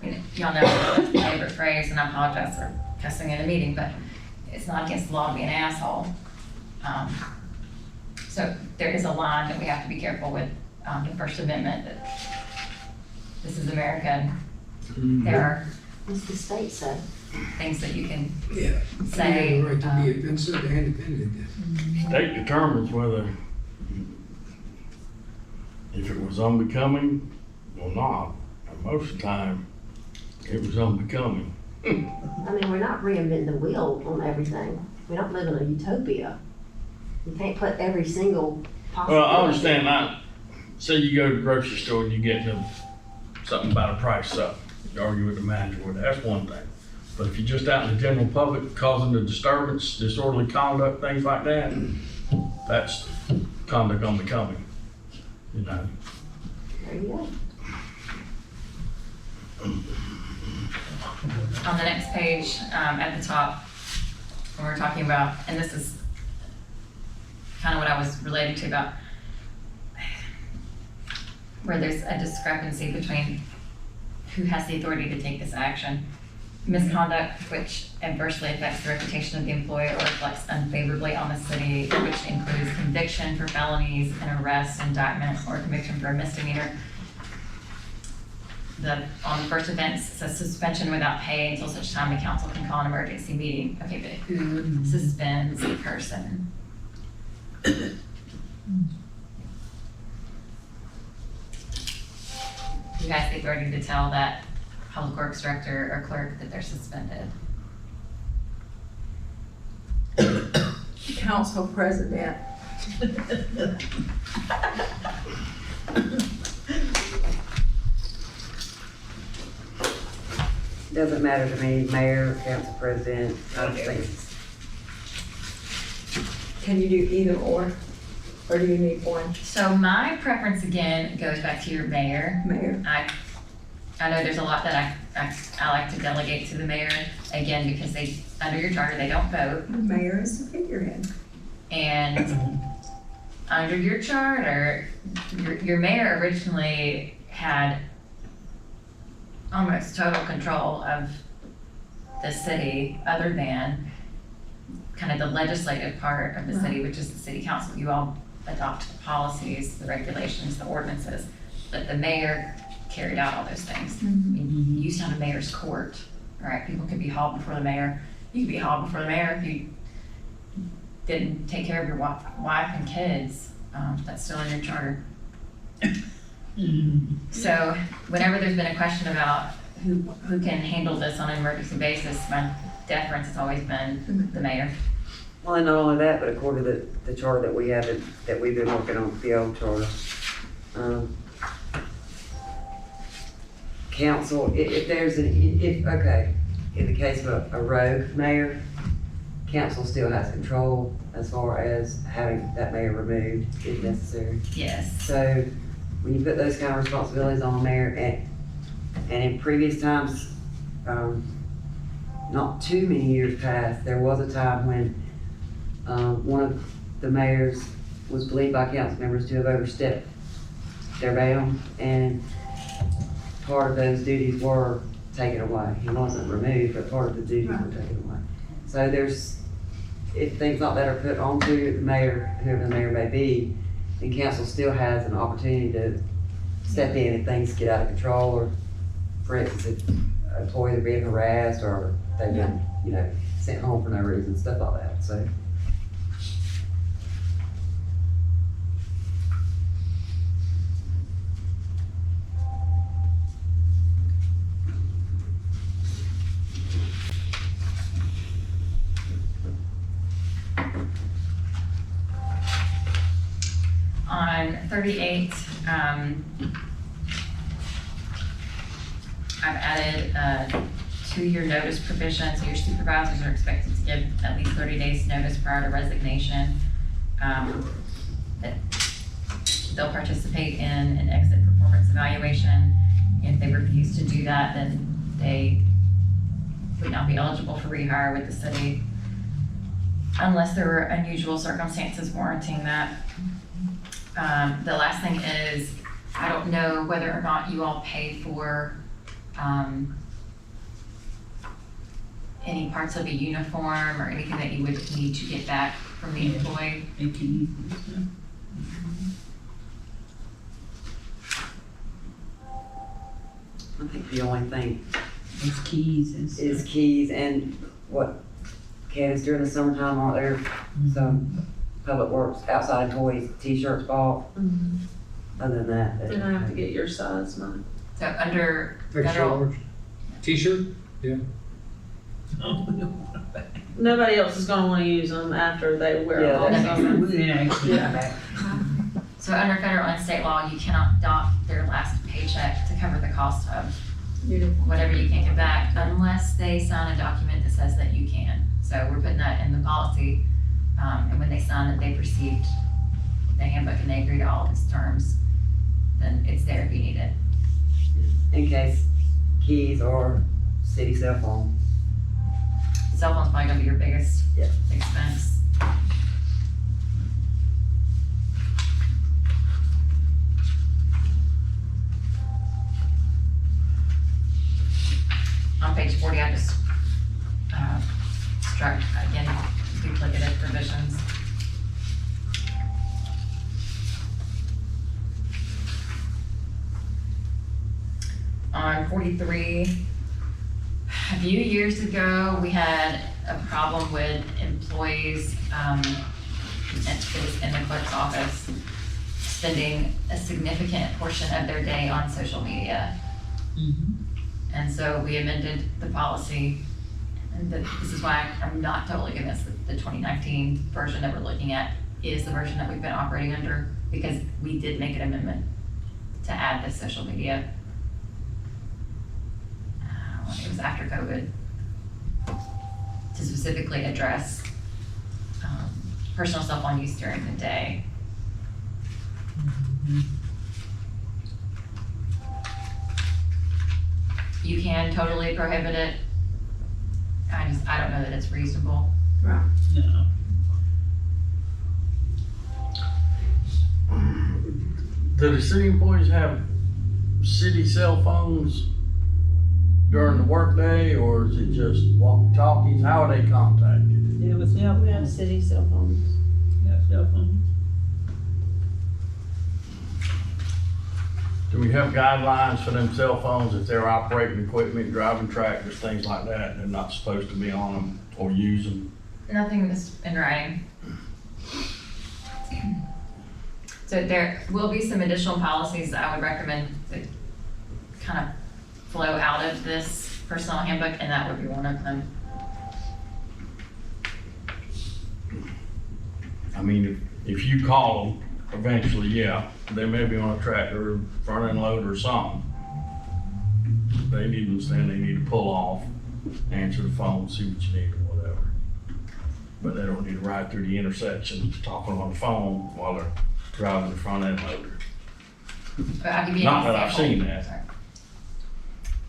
I mean, y'all know my favorite phrase, and I apologize for cussing in a meeting, but it's not against the law to be an asshole. So there is a line that we have to be careful with, the First Amendment, that this is America, and there are What's the state say? things that you can Yeah. say. You have the right to be offensive and offended. State determines whether, if it was unbecoming or not. And most of the time, it was unbecoming. I mean, we're not reinventing the wheel on everything. We don't live in a utopia. You can't put every single possible. Well, I understand that. Say you go to the grocery store and you get them something about a price up, you argue with the manager, well, that's one thing. But if you're just out in the general public causing a disturbance, disorderly conduct, things like that, that's conduct unbecoming, you know. There you go. On the next page, at the top, when we're talking about, and this is kind of what I was relating to about where there's a discrepancy between who has the authority to take this action. Misconduct which adversely affects the reputation of the employer or reflects unfavorably on the city, which includes conviction for felonies, an arrest, indictment, or conviction for a misdemeanor. On the first offense, it says suspension without pay until such time the council can call an emergency meeting. Okay, but who suspends the person? Who has the authority to tell that public works director or clerk that they're suspended? Council president. Doesn't matter to me, mayor, council president, I just think, Can you do either or do you need one? So my preference again goes back to your mayor. Mayor. I know there's a lot that I like to delegate to the mayor, again, because they, under your charter, they don't vote. The mayor is the figurehead. And under your charter, your mayor originally had almost total control of the city, other than kind of the legislative part of the city, which is the city council. You all adopt the policies, the regulations, the ordinances, but the mayor carried out all those things. I mean, you used to have a mayor's court, right? People could be hauled before the mayor. You could be hauled before the mayor if you didn't take care of your wife and kids. That's still in your charter. So whenever there's been a question about who can handle this on an emergency basis, my deference has always been the mayor. Well, and not only that, but according to the charter that we have, that we've been working on, the old charter, council, if there's okay, in the case of a rogue mayor, council still has control as far as having that mayor removed if necessary. Yes. So when you put those kind of responsibilities on the mayor, and in previous times, not too many years past, there was a time when one of the mayors was believed by council members to have overstepped their bound, and part of those duties were taken away. He wasn't removed, but part of the duties were taken away. So if things like that are put onto the mayor, whoever the mayor may be, then council still has an opportunity to step in if things get out of control, or for instance, if employees are being harassed, or they've been, sent home for no reason, stuff like that, so. On 38, I've added a 2-year notice provision, so your supervisors are expected to give at least 30 days notice prior to resignation. That they'll participate in an exit performance evaluation. If they refuse to do that, then they would not be eligible for rehire with the city unless there were unusual circumstances warranting that. The last thing is, I don't know whether or not you all pay for any parts of a uniform or anything that you would need to get back from the employee. I think the only thing It's keys and stuff. is keys, and what, Candace, during the summertime, aren't there some public works outside employees, t-shirts bought? Other than that. Then I have to get your size, mine. So under Extra federal, large. T-shirt? Nobody else is gonna wanna use them after they wear Yeah, them all that's- summer. Yeah. so under federal and state law, you cannot dock their last paycheck to cover the cost of whatever you can't get back unless they sign a document that says that you can. So we're putting that in the policy, and when they sign that they've received the handbook and they agree to all of its terms, then it's there if you need it. In case keys or city cell phone. Cell phone's probably gonna be your biggest Yeah. expense. On page 40, I just struck, again, duplicative provisions. On 43, a few years ago, we had a problem with employees, it was in the clerk's office, spending a significant portion of their day on social media. And so we amended the policy, and this is why I'm not totally convinced that the 2019 version that we're looking at is the version that we've been operating under, because we did make an amendment to add this social media. It was after COVID, to specifically address personal cell phone use during the day. You can totally prohibit it. I don't know that it's reasonable. No. Do the city employees have city cell phones during the workday, or is it just walkie-talkies? How are they contacted? Yeah, but cell We have city cell phones. cell phone. Do we have guidelines for them cell phones if they're operating equipment, driving tractors, things like that? They're not supposed to be on them or use them? Nothing that's in writing. So there will be some additional policies that I would recommend that kind of flow out of this personnel handbook, and that would be one of them. I mean, if you call them, eventually, yeah, they may be on a tractor, front end loader or something. They need to understand they need to pull off, answer the phone, see what you need or whatever. But they don't need to ride through the intersection talking on the phone while they're driving the front end loader. But I'll give you an Not that I've example. seen that. Sorry.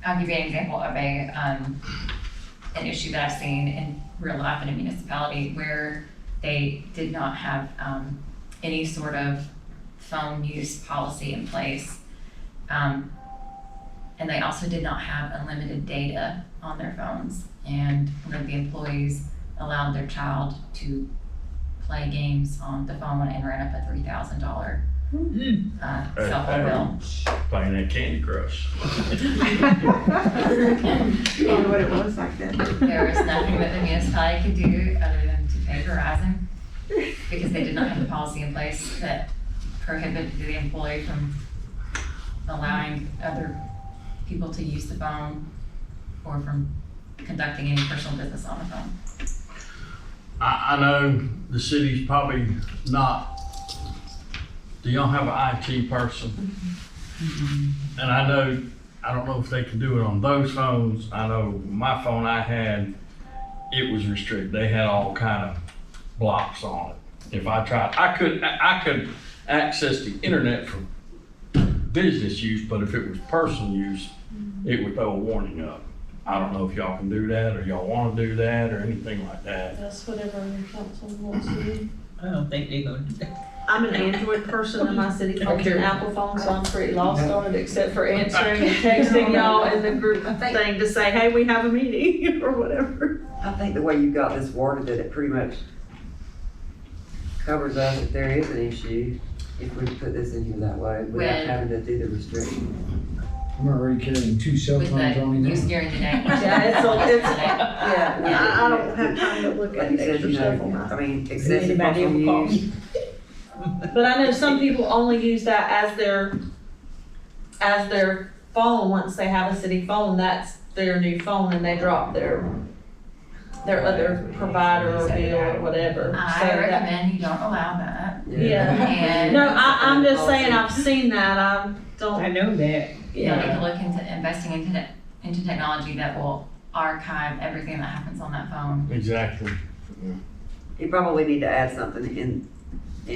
I'll give you an example of an issue that I've seen in real life in a municipality where they did not have, any sort of phone use policy in place. And they also did not have unlimited data on their phones. And one of the employees allowed their child to play games on the phone and ran up a $3,000 cell phone bill. Playing that Candy Crush. You know what it was like then? There was nothing that the municipality could do other than to pay Verizon because they did not have the policy in place that prohibited the employee from allowing other people to use the phone or from conducting any personal business on the phone. I know the city's probably not, do y'all have an IT person? And I don't know if they can do it on those phones. I know my phone I had, it was restricted. They had all kind of blocks on it. If I tried, I could access the internet for business use, but if it was personal use, it would throw a warning up. I don't know if y'all can do that or y'all want to do that or anything like that. That's whatever your council wants to do. I don't think they're gonna do that. I'm an Android person and my city phone's an Apple phone, so I'm pretty lost on it except for answering and texting y'all in the group thing to say, hey, we have a meeting or whatever. I think the way you've got this worded, that it pretty much covers us if there is an issue, if we put this in here that way, without When- having to do the restriction. I'm already carrying 2 cell With phones on me the now. use during the day. Yeah, it's Yeah. I don't have time to look Like at you said, extra you stuff on know, my. I mean, excessive Anybody personal ever call use. me? But I know some people only use that as their phone. Once they have a city phone, that's their new phone and they drop their other provider or bill or whatever. So I that- recommend you don't allow that. Yeah. And No, I'm just saying, I've seen that, I I don't, know that. you need yeah. to look into investing into technology that will archive everything that happens on that phone. Exactly. You probably need to add something in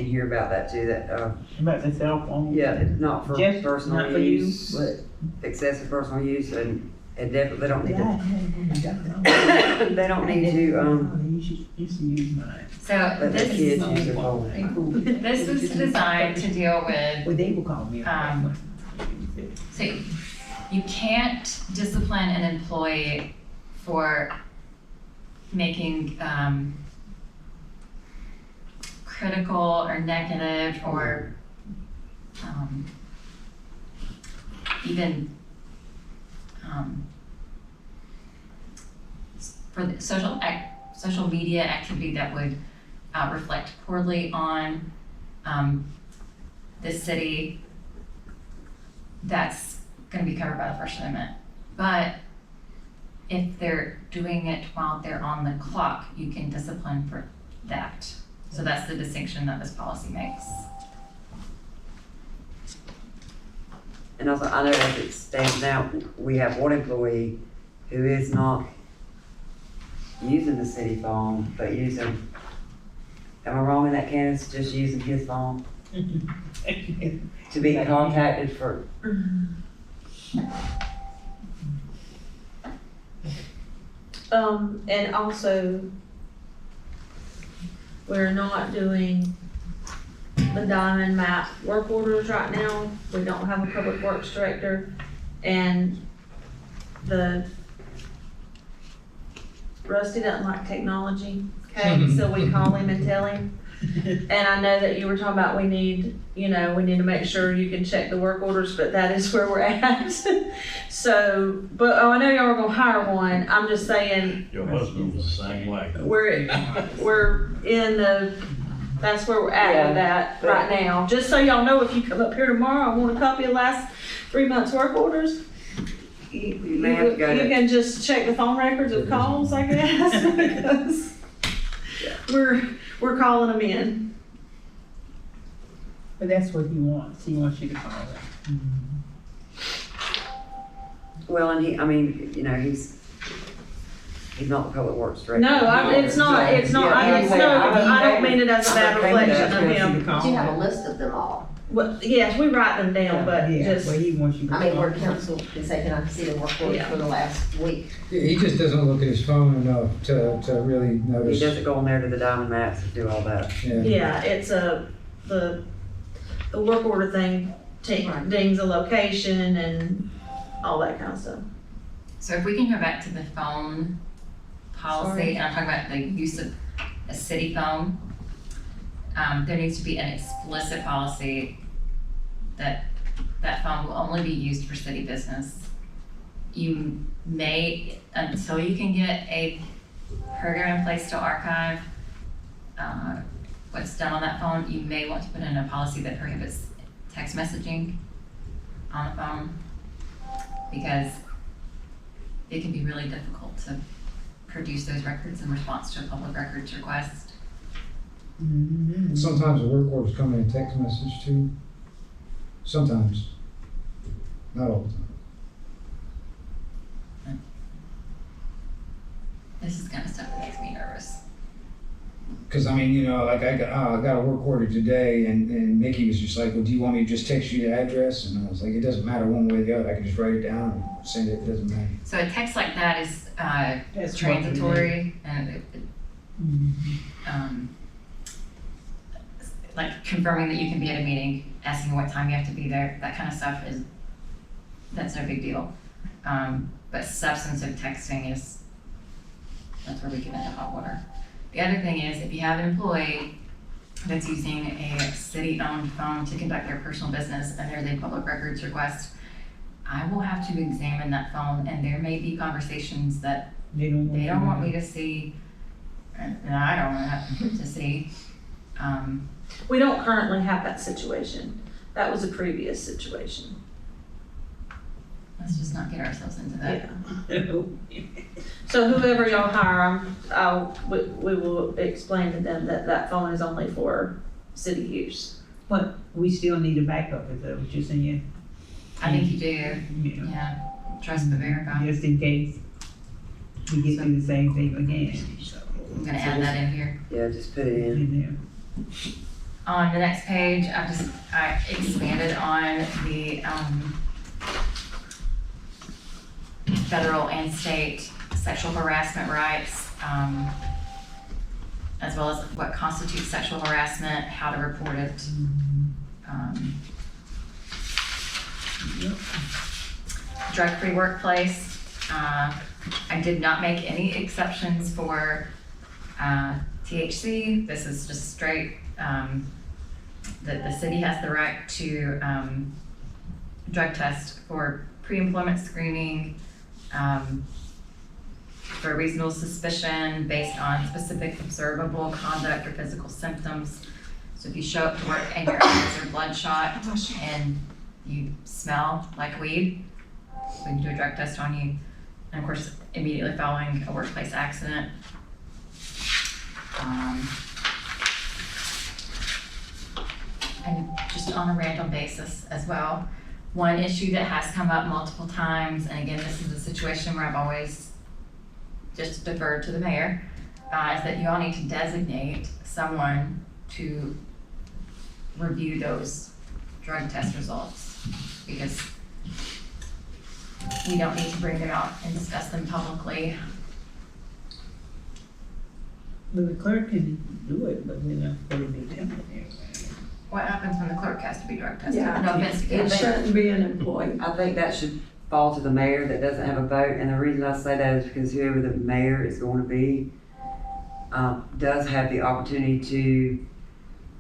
here about that too, that, About the cell phone. yeah, it's not for Just personal not for you, use, but. excessive personal use, and definitely, they don't need Yeah, to, they don't need to, You should use mine. So let the this kids use their phone. this was designed to deal with, Well, they will call me. so you can't discipline an employee for making critical or negative or even for the social media activity that would reflect poorly on this city. That's going to be covered by the First Amendment. But if they're doing it while they're on the clock, you can discipline for that. So that's the distinction that this policy makes. And also, I know as it stands now, we have one employee who is not using the city phone, but using, am I wrong in that, Candace, just using his phone to be contacted for? And also, we're not doing the diamond map work orders right now. We don't have a public works director. And Rusty doesn't like technology, okay? So we call him and tell him. And I know that you were talking about we need to make sure you can check the work orders, but that is where we're at. So, but I know y'all are gonna hire one. I'm just saying, Your husband was the same way. that's where we're at with that right now. Just so y'all know, if you come up here tomorrow and want a copy of the last 3 months' work orders, you may have to go to- can just check the phone records of calls, I guess, because we're calling them in. But that's what he wants. He wants you to call it. Well, and he, I mean, you know, he's not the public works director. No, it's not, I don't mean it as a bad reflection of him. But you have a list of them all. Well, yes, we write them down, but Yeah, just, but he wants you to I mean, call where it. council can say, can I see the work order for the last week? He just doesn't look at his phone enough to really He notice. doesn't go on there to the diamond maps and do all that. yeah, it's the work order thing dings a location and all that kind of stuff. So if we can go back to the phone policy, Sorry. and I'm talking about the use of a city phone, there needs to be an explicit policy that that phone will only be used for city business. You may, until you can get a program in place to archive what's done on that phone, you may want to put in a policy that prohibits text messaging on the phone, because it can be really difficult to produce those records in response to a public records request. Sometimes the work orders come in a text message too. Sometimes. Not all the time. This is kind of stuff that makes me nervous. Cause I mean, you know, like I got a work order today and Nikki was just like, well, do you want me to just text you the address? And I was like, it doesn't matter one way or the other. I can just write it down and send it. It doesn't matter. So a text like that is That's transitory and like confirming that you can be at a meeting, asking what time you have to be there, that kind of stuff that's no big deal. But substantive texting that's where we get into hot water. The other thing is, if you have an employee that's using a city-owned phone to conduct their personal business and there's a public records request, I will have to examine that phone, and there may be conversations that They don't want me to see, and I don't want to see. We don't currently have that situation. That was a previous situation. Let's just not get ourselves into that. Yeah. So whoever y'all hire, we will explain to them that that phone is only for city use. But we still need a backup, is that what you're saying? I think you do, Yeah. yeah, trust but verify. Just in case we get through the same thing again. So, I'm gonna add that in here. Yeah, just put it in. in there. On the next page, I expanded on the, federal and state sexual harassment rights, as well as what constitutes sexual harassment, how to report it. Drug-free workplace, I did not make any exceptions for THC. This is just straight, the city has the right to drug test for pre-employment screening, for reasonable suspicion based on specific observable conduct or physical symptoms. So if you show up to work and your eyes are bloodshot and you smell like weed, we can do a drug test on you. And of course, immediately following a workplace accident. And just on a random basis as well. One issue that has come up multiple times, and again, this is a situation where I've always just deferred to the mayor, is that you all need to designate someone to review those drug test results, because we don't need to bring them out and discuss them publicly. But the clerk can do it, but we're not going to be telling everybody. What happens when the clerk has to be drug tested? Yeah, No offense to It Kim. shouldn't be an employee. I think that should fall to the mayor that doesn't have a vote, and the reason I say that is because whoever the mayor is going to be, does have the opportunity to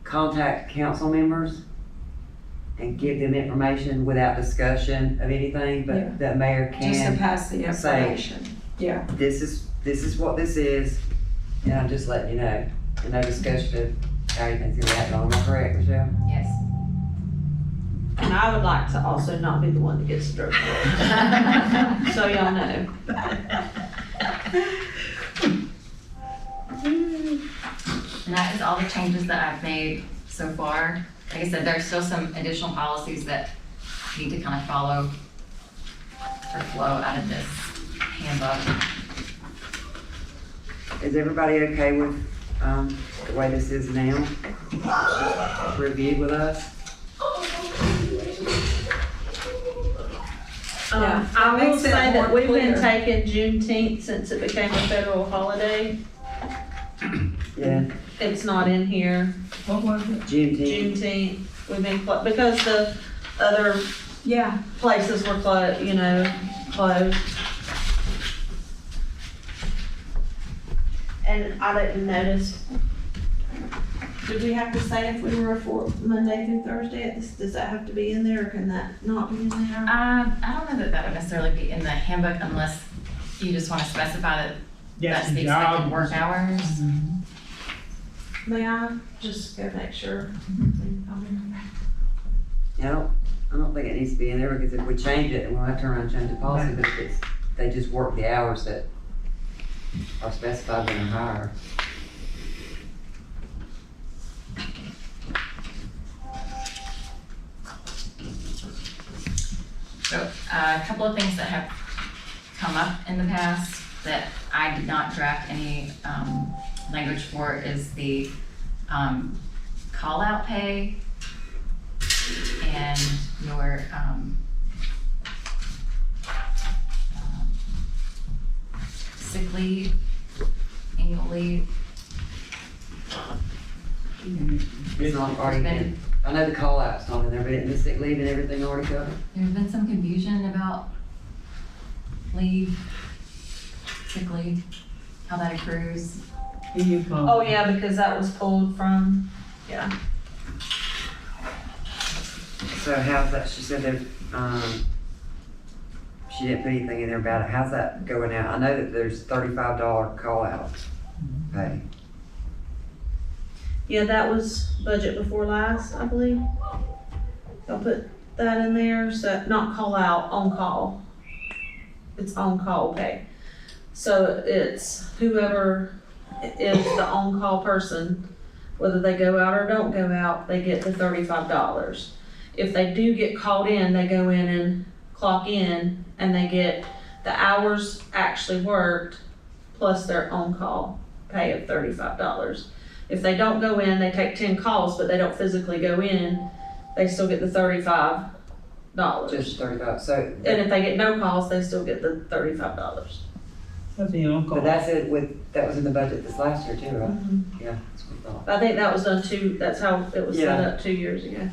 contact council members and give them information without discussion of anything, Yeah. but the mayor Just to can pass the say- information. Yeah. this is what this is, and I'm just letting you know, and no discussion of how you think you're reacting on. Am I correct, Michelle? Yes. And I would like to also not be the one that gets the drug test. So y'all know. And that is all the changes that I've made so far. like I said, there's still some additional policies that need to kind of follow or flow out of this handbook. Is everybody okay with, the way this is now? Reviewed with us? Yeah, I will makes it say that more we've been clear. taking Juneteenth since it became a federal holiday. Yeah, It's not in here, What was it? Juneteenth. Juneteenth. We've been, because the other Yeah, places were closed. And I didn't notice, did we have to say if we were for Monday through Thursday? Does that have to be in there, or can that not be in there? I don't know that that would necessarily be in the handbook unless you just want to specify that that's the expected work hours. May I just go make sure? Yeah, I don't think it needs to be in there, because if we change it, we'll have to turn around and change the policy, but if it's, they just work the hours that are specified in the hire. So a couple of things that have come up in the past that I did not draft any language for is the call-out pay and your sick leave, annual leave. It's not already in, I know the call out's not in there, but isn't the sick leave and everything already covered? There's been some confusion about leave, sick leave, how that accrues. Oh, yeah, because that was pulled from, yeah. So how's that, she said that, she didn't put anything in there about it, how's that going out? I know that there's $35 call out pay. Yeah, that was budget before last, I believe. I'll put that in there, so not call out, on call. It's on call pay. So it's whoever is the on call person, whether they go out or don't go out, they get the $35. If they do get called in, they go in and clock in and they get the hours actually worked plus their on call pay of $35. If they don't go in, they take 10 calls, but they don't physically go in, they still get the $35. Just 35, so, And if they get no calls, they still get the $35. What's the on-call? but that's it with, that was in the budget this last year too, right? Mm-hmm. Yeah, that's what I thought. I think that was done that's how it was set Yeah. up 2 years ago.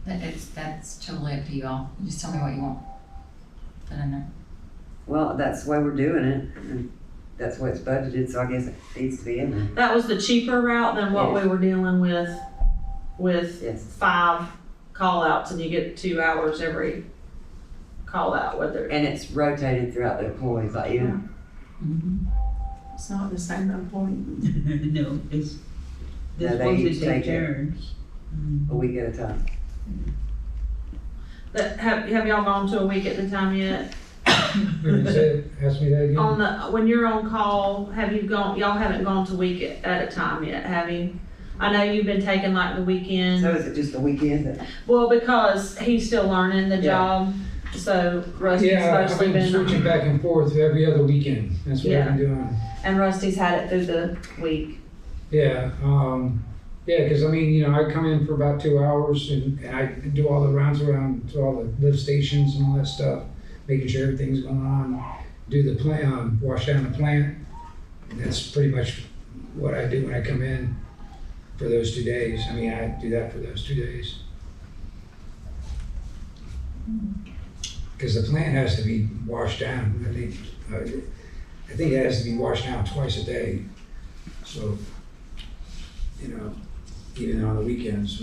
That's totally up to you all. You just tell me what you want. Put in there. Well, that's the way we're doing it, and that's what it's budgeted, so I guess it needs to be in there. That was the cheaper route than what we were dealing with Yes. 5 call outs and you get 2 hours every call out, whether. And it's rotated throughout the employees, like even, It's not the same appointment. No, it's, No, they're they supposed each to take take it. turns. a week at a time. Have y'all gone to a week at a time yet? Ask me that again. On the, when you're on call, y'all haven't gone to week at a time yet, have you? I know you've been taking like the weekend. So is it just the weekend that, Well, because he's still learning the Yeah. job, so Rusty's Yeah, I've supposed to been switching back and forth every other weekend. That's what I've been doing. and Rusty's had it through the week. Yeah, because I mean, I come in for about 2 hours and I do all the rounds around to all the lift stations and all that stuff, making sure everything's going on. Do the plant, wash down the plant. And that's pretty much what I do when I come in for those 2 days. I mean, I do that for those 2 days. Because the plant has to be washed down. I think it has to be washed down twice a day. So, even on the weekends.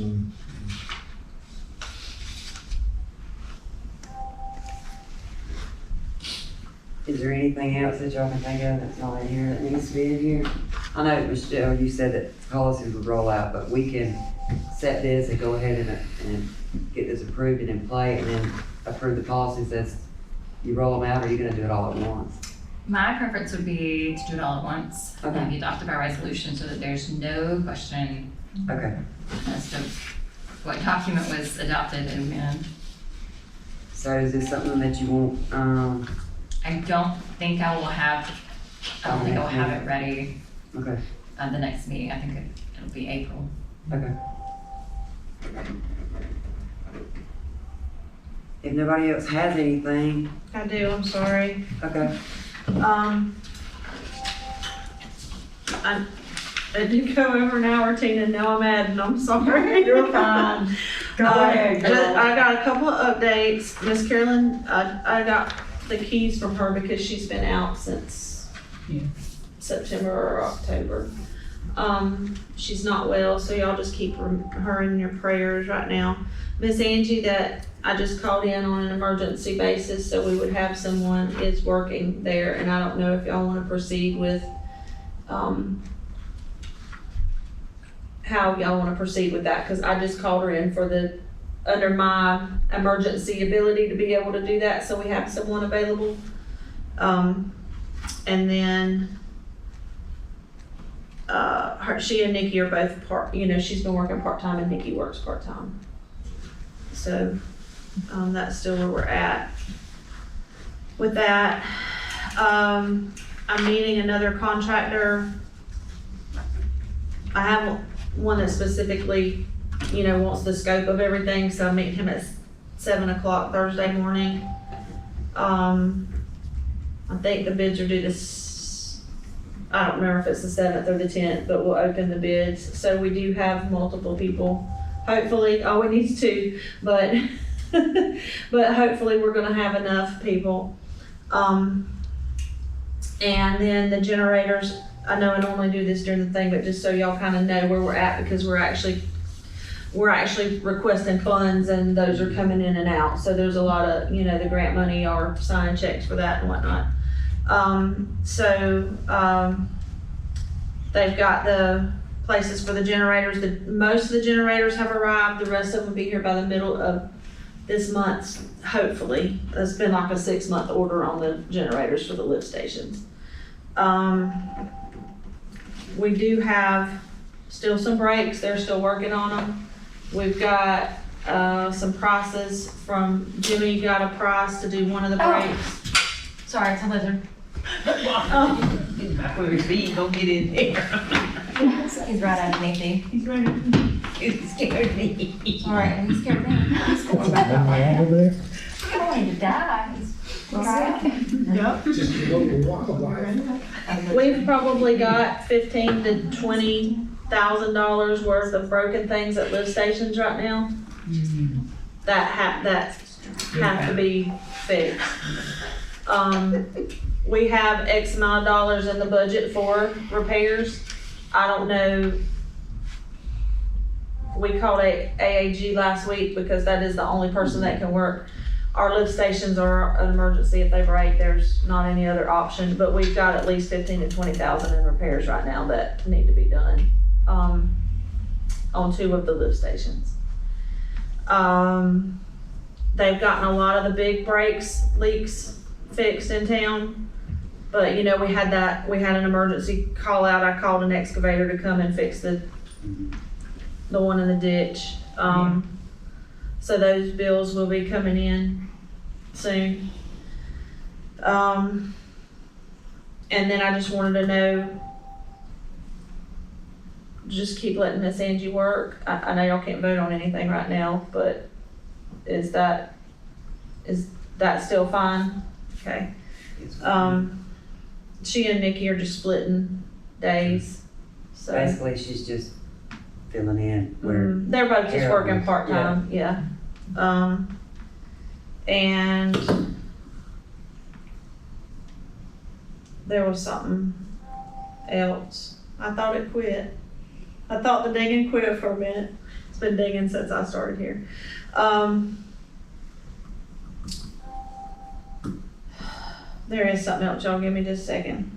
is there anything else that y'all can think of that's not in here that needs to be in here? I know, Michelle, you said that policies would roll out, but we can set this and go ahead and get this approved and in play, and then approve the policies as you roll them out, or are you gonna do it all at once? My preference would be to do it all at once. Okay. And be adopted by resolution so that there's no question Okay, as to what document was adopted and when. so is this something that you want, I don't think I will have it ready okay, the next meeting. I think it'll be April. okay. If nobody else has anything, I do, I'm sorry. okay, I did go over an hour, Tina, now I'm adding, I'm sorry. You're fine. Go ahead, girl. I got a couple of updates. Miss Carolyn, I got the keys from her because she's been out since September or October. She's not well, so y'all just keep her in your prayers right now. Miss Angie that I just called in on an emergency basis, so we would have someone is working there, and I don't know if y'all wanna proceed with, how y'all wanna proceed with that, cause I just called her in for under my emergency ability to be able to do that, so we have someone available. And then, she and Nikki are both she's been working part-time and Nikki works part-time. So, that's still where we're at. With that, I'm meeting another contractor. I have one that specifically, wants the scope of everything, so I'm meeting him at 7 o'clock Thursday morning. I think the bids are due I don't remember if it's the 7th or the 10th, but we'll open the bids. So we do have multiple people. Hopefully, we need two, but but hopefully we're gonna have enough people. And then the generators, I know I normally do this during the thing, but just so y'all kind of know where we're at, because we're actually requesting funds and those are coming in and out. So there's a lot of, the grant money or signing checks for that and whatnot. They've got the places for the generators. Most of the generators have arrived. The rest of them will be here by the middle of this month, hopefully. It's been like a 6-month order on the generators for the lift stations. We do have still some breaks. They're still working on them. We've got some prices from Jimmy. Got a price to do one of the breaks. Sorry, it's a lizard. Where his feet don't get in there. He's right underneath me. He's right. It scared me. Sorry, and he scared me. He's What's that man over there? going to die. He's right. Yep. Just a little walk of life. We've probably got $15,000 to $20,000 worth of broken things at lift stations right now that have to be fixed. We have X amount of dollars in the budget for repairs. I don't know. We called AAG last week because that is the only person that can work. Our lift stations are an emergency. If they break, there's not any other option, but we've got at least 15 to 20,000 in repairs right now that need to be done, on 2 of the lift stations. They've gotten a lot of the big leaks fixed in town, but we had an emergency call out. I called an excavator to come and fix the one in the ditch. So those bills will be coming in soon. And then I just wanted to know, just keep letting Miss Angie work. I know y'all can't vote on anything right now, but is that still fine? Okay. She and Nikki are just splitting days. So basically she's just filling in where. they're both just Carol working is, part-time, yeah. And there was something else. I thought it quit. I thought the digging quit for a minute. It's been digging since I started here. There is something else, y'all give me just a second.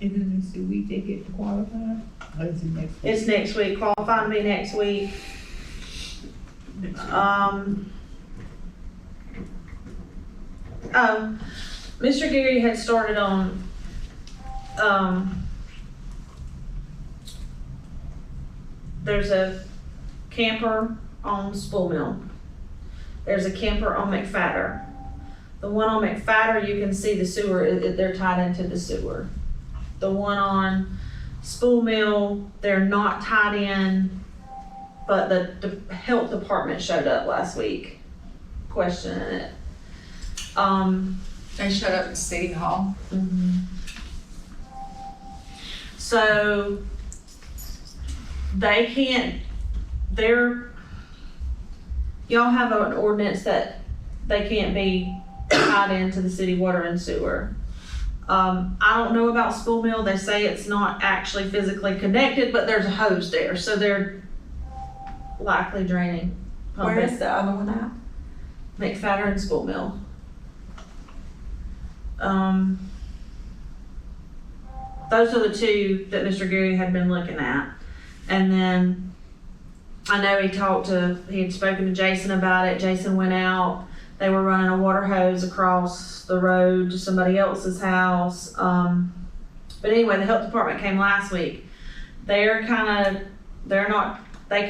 Isn't this the week they get to qualify? Or is it next week? It's next week, qualifying to be next week. Mr. Gary had started on, there's a camper on Spool Mill. There's a camper on McFatter. The one on McFatter, you can see the sewer, they're tied into the sewer. The one on Spool Mill, they're not tied in, but the health department showed up last week questioning it. They showed up at City Hall. So they can't, y'all have an ordinance that they can't be tied into the city water and sewer. I don't know about Spool Mill. They say it's not actually physically connected, but there's a hose there, so they're likely draining. Where is the other one at? McFatter and Spool Mill. Those are the two that Mr. Gary had been looking at. And then I know he had spoken to Jason about it. Jason went out. They were running a water hose across the road to somebody else's house. But anyway, the health department came last week. They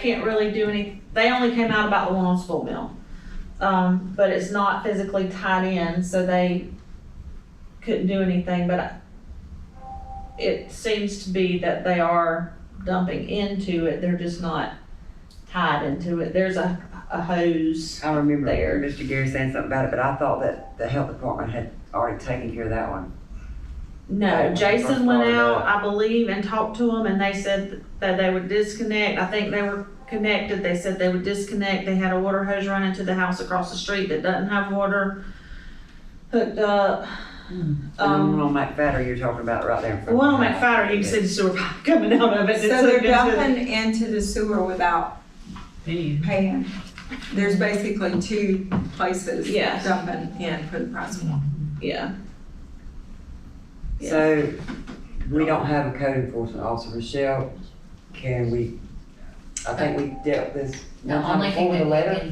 can't really do anything. They only came out about the one on Spool Mill. But it's not physically tied in, so they couldn't do anything. But it seems to be that they are dumping into it. They're just not tied into it. There's a hose. I remember there. Mr. Gary saying something about it, but I thought that the health department had already taken care of that one. No, First Jason went part of out, that. I believe, and talked to them, and they said that they would disconnect. I think they were connected. They said they would disconnect. They had a water hose running to the house across the street that doesn't have water hooked up. And the one on McFatter you're talking about right there in The front one of on the house. McFatter, you can see the sewer pipe coming out of it. So they're dumping into the sewer without paying. There's basically two places Yes. dumping in for the price of one. Yeah. So, we don't have a code enforcement officer. Michelle, I think we dealt with this The one time only before thing with a that letter.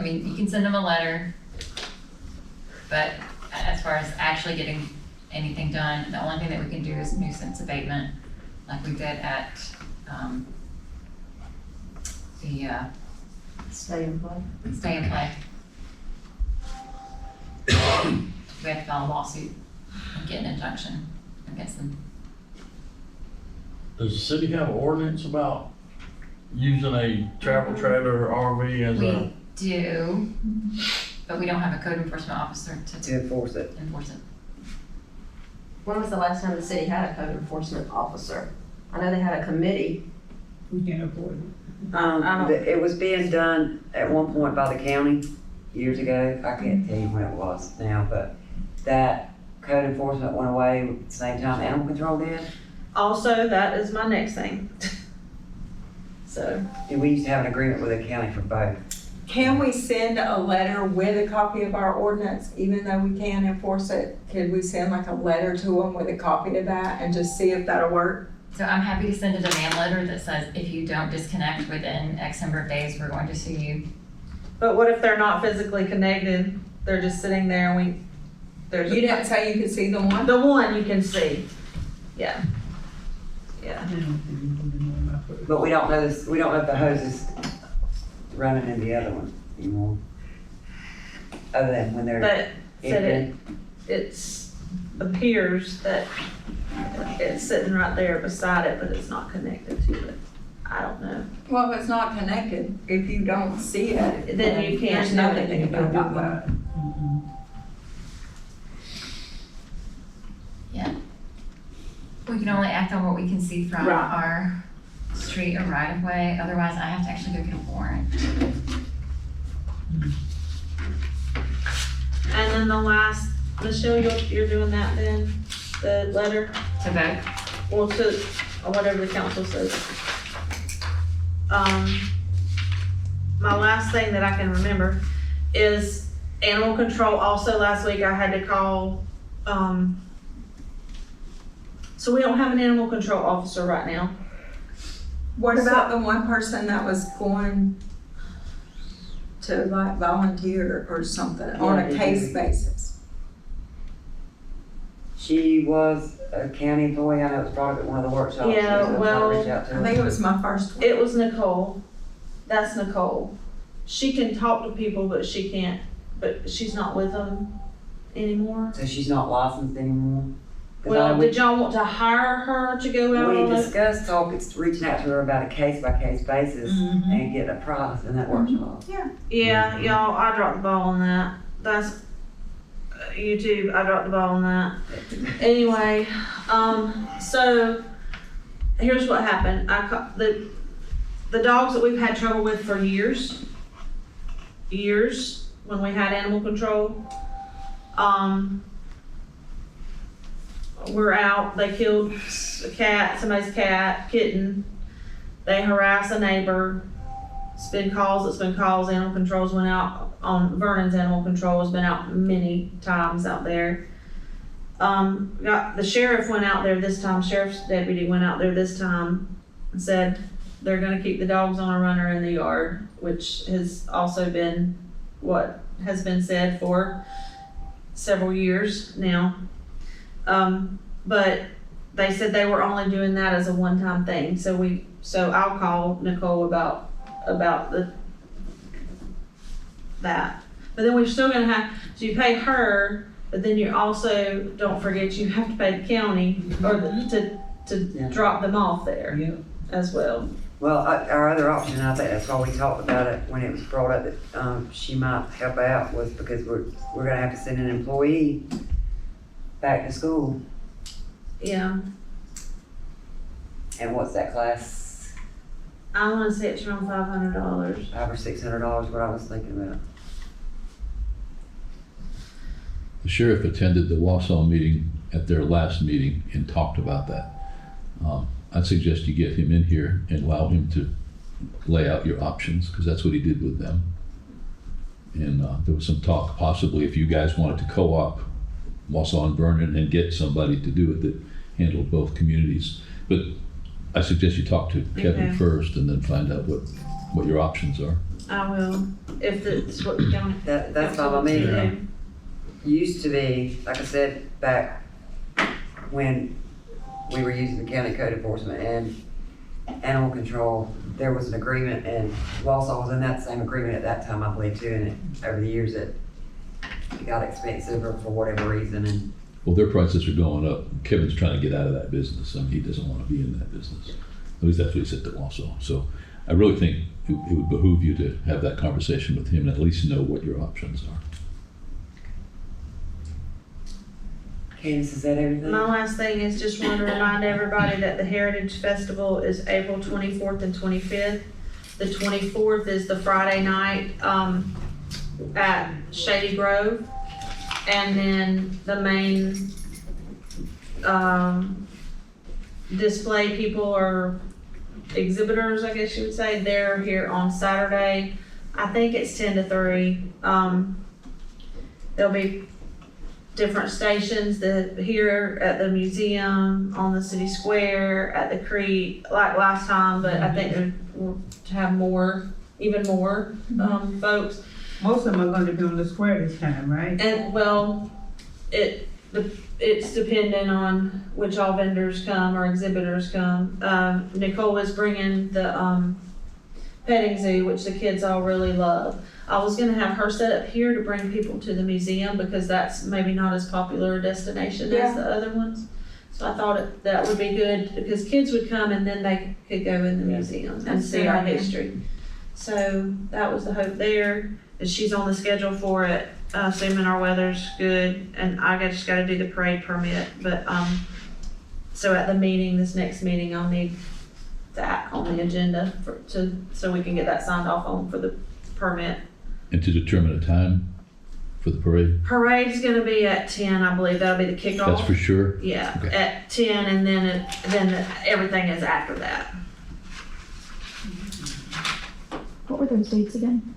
you can send them a letter, but as far as actually getting anything done, the only thing that we can do is nuisance abatement, like we did at, the, Stay in play. stay and play. We have to file a lawsuit and get an injunction against them. Does the city have an ordinance about using a travel trailer or RV as a? We do, but we don't have a code enforcement officer to To enforce it. enforce it. When was the last time the city had a code enforcement officer? I know they had a committee. We can't afford it. It was being done at one point by the county years ago. I can't tell you when it was now, but that code enforcement went away at the same time animal control did. Also, that is my next thing. So, And we used to have an agreement with the county for both. Can we send a letter with a copy of our ordinance, even though we can't enforce it? Could we send like a letter to them with a copy of that and just see if that'll work? So I'm happy to send a demand letter that says if you don't disconnect within X number of days, we're going to sue you. but what if they're not physically connected? They're just sitting there and there's You didn't say you could see the one? the one you can see. Yeah. Yeah. But we don't know this, we don't know if the hose is running in the other one anymore. Other than when they're But said empty. it's appears that it's sitting right there beside it, but it's not connected to it. I don't know. Well, if it's not connected, if you don't see it, Then you can't there's do nothing anything you can do about it. We can only act on what we can see from Right. our street or right of way, otherwise I have to actually go get a warrant. And then the last, Michelle, you're doing that then, the letter, To vote, or to, or whatever the council says. My last thing that I can remember is animal control. Also last week I had to call, so we don't have an animal control officer right now. What about the one person that was going to like volunteer or something on Yeah, a they case do. basis? She was a county employee, I know it was brought up at one of the workshops. Yeah, so I'm trying to well, reach out to I her. think it was my first one. It was Nicole. That's Nicole. She can talk to people, but she's not with them anymore. So she's not licensed anymore? 'Cause I know Well, did y'all want to hire her to go out we on it? discussed reaching out to her about a case-by-case basis and getting a price in that workshop. Yeah, y'all, I dropped the ball on that. That's, YouTube, I dropped the ball on that. Anyway, so here's what happened. The dogs that we've had trouble with for years, when we had animal control, were out, they killed a cat, somebody's kitten. They harassed a neighbor. It's been calls, animal controls went out on, Vernon's animal control has been out many times out there. The sheriff went out there this time, sheriff's deputy went out there this time and said they're gonna keep the dogs on a runner in the yard, which has also been what has been said for several years now. But they said they were only doing that as a one-time thing, so I'll call Nicole about that. But then we're still gonna have, so you pay her, but then you also, don't forget, you have to pay the county or to drop them off there Yeah. as well. Well, our other option, I think that's why we talked about it when it was brought up that she might help out, was because we're gonna have to send an employee back to school. Yeah, And what's that class? I wanna say it's around $500. $500 or $600, what I was thinking about. The sheriff attended the Wausau meeting at their last meeting and talked about that. I'd suggest you get him in here and allow him to lay out your options, because that's what he did with them. And there was some talk possibly if you guys wanted to co-op Wausau and Vernon and get somebody to do it that handled both communities. But I suggest you talk to Kevin Okay. first and then find out what your options are. I will, if it's what the county. That's fine by me. Yeah. Used to be, like I said, back when we were using the county code enforcement and animal control, there was an agreement, and Wausau was in that same agreement at that time, I believe, too, and over the years it got expensive for whatever reason, and Well, their prices are going up. Kevin's trying to get out of that business. I mean, he doesn't want to be in that business. At least that's what he said to Wausau. So I really think it would behoove you to have that conversation with him and at least know what your options are. Candace, is that everything? My last thing is just want to remind everybody that the Heritage Festival is April 24th and 25th. The 24th is the Friday night at Shady Grove. And then the main display people or exhibitors, I guess you would say, they're here on Saturday. I think it's 10 to 3. There'll be different stations here at the museum, on the city square, at the creek, like last time, but I think we'll have even more folks. Most of them are gonna be on the square this time, right? And well, it's dependent on which all vendors come or exhibitors come. Nicole is bringing the petting zoo, which the kids all really love. I was gonna have her set up here to bring people to the museum because that's maybe not as popular a destination as the other ones. So I thought that would be good because kids would come and then they could go in the museum and That's a see good our idea. history. So that was the hope there. And she's on the schedule for it, assuming our weather's good. And I just gotta do the parade permit. But, so at the meeting, this next meeting, I'll need that on the agenda so we can get that signed off on for the permit. And to determine a time for the parade, Parade's gonna be at 10, I believe. That'll be the kickoff. that's for sure. Yeah, Okay. at 10, and then everything is after that. What were those dates again?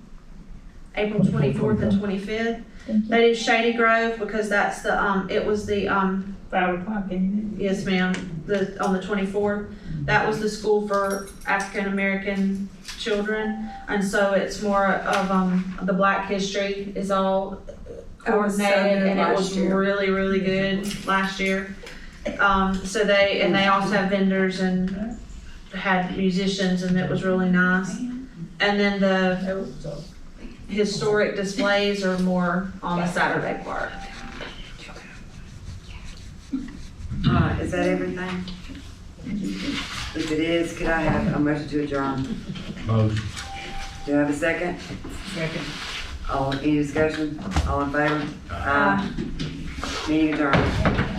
April 24th and 25th. Thank you. That is Shady Grove because that's the, it was the, 5 o'clock, ain't yes ma'am, on the 24th. That was the school for African American children. And so it's more of, the Black history is all That was so coordinated, good and it was last year. really, really good last year. So they also have vendors and had musicians, and it was really nice. And then the historic displays are more on the Saturday part. Alright, is that everything? If it is, could I have a motion to adjourn? Motion. Do I have a second? Second. Any discussion? All in favor? Meeting adjourned.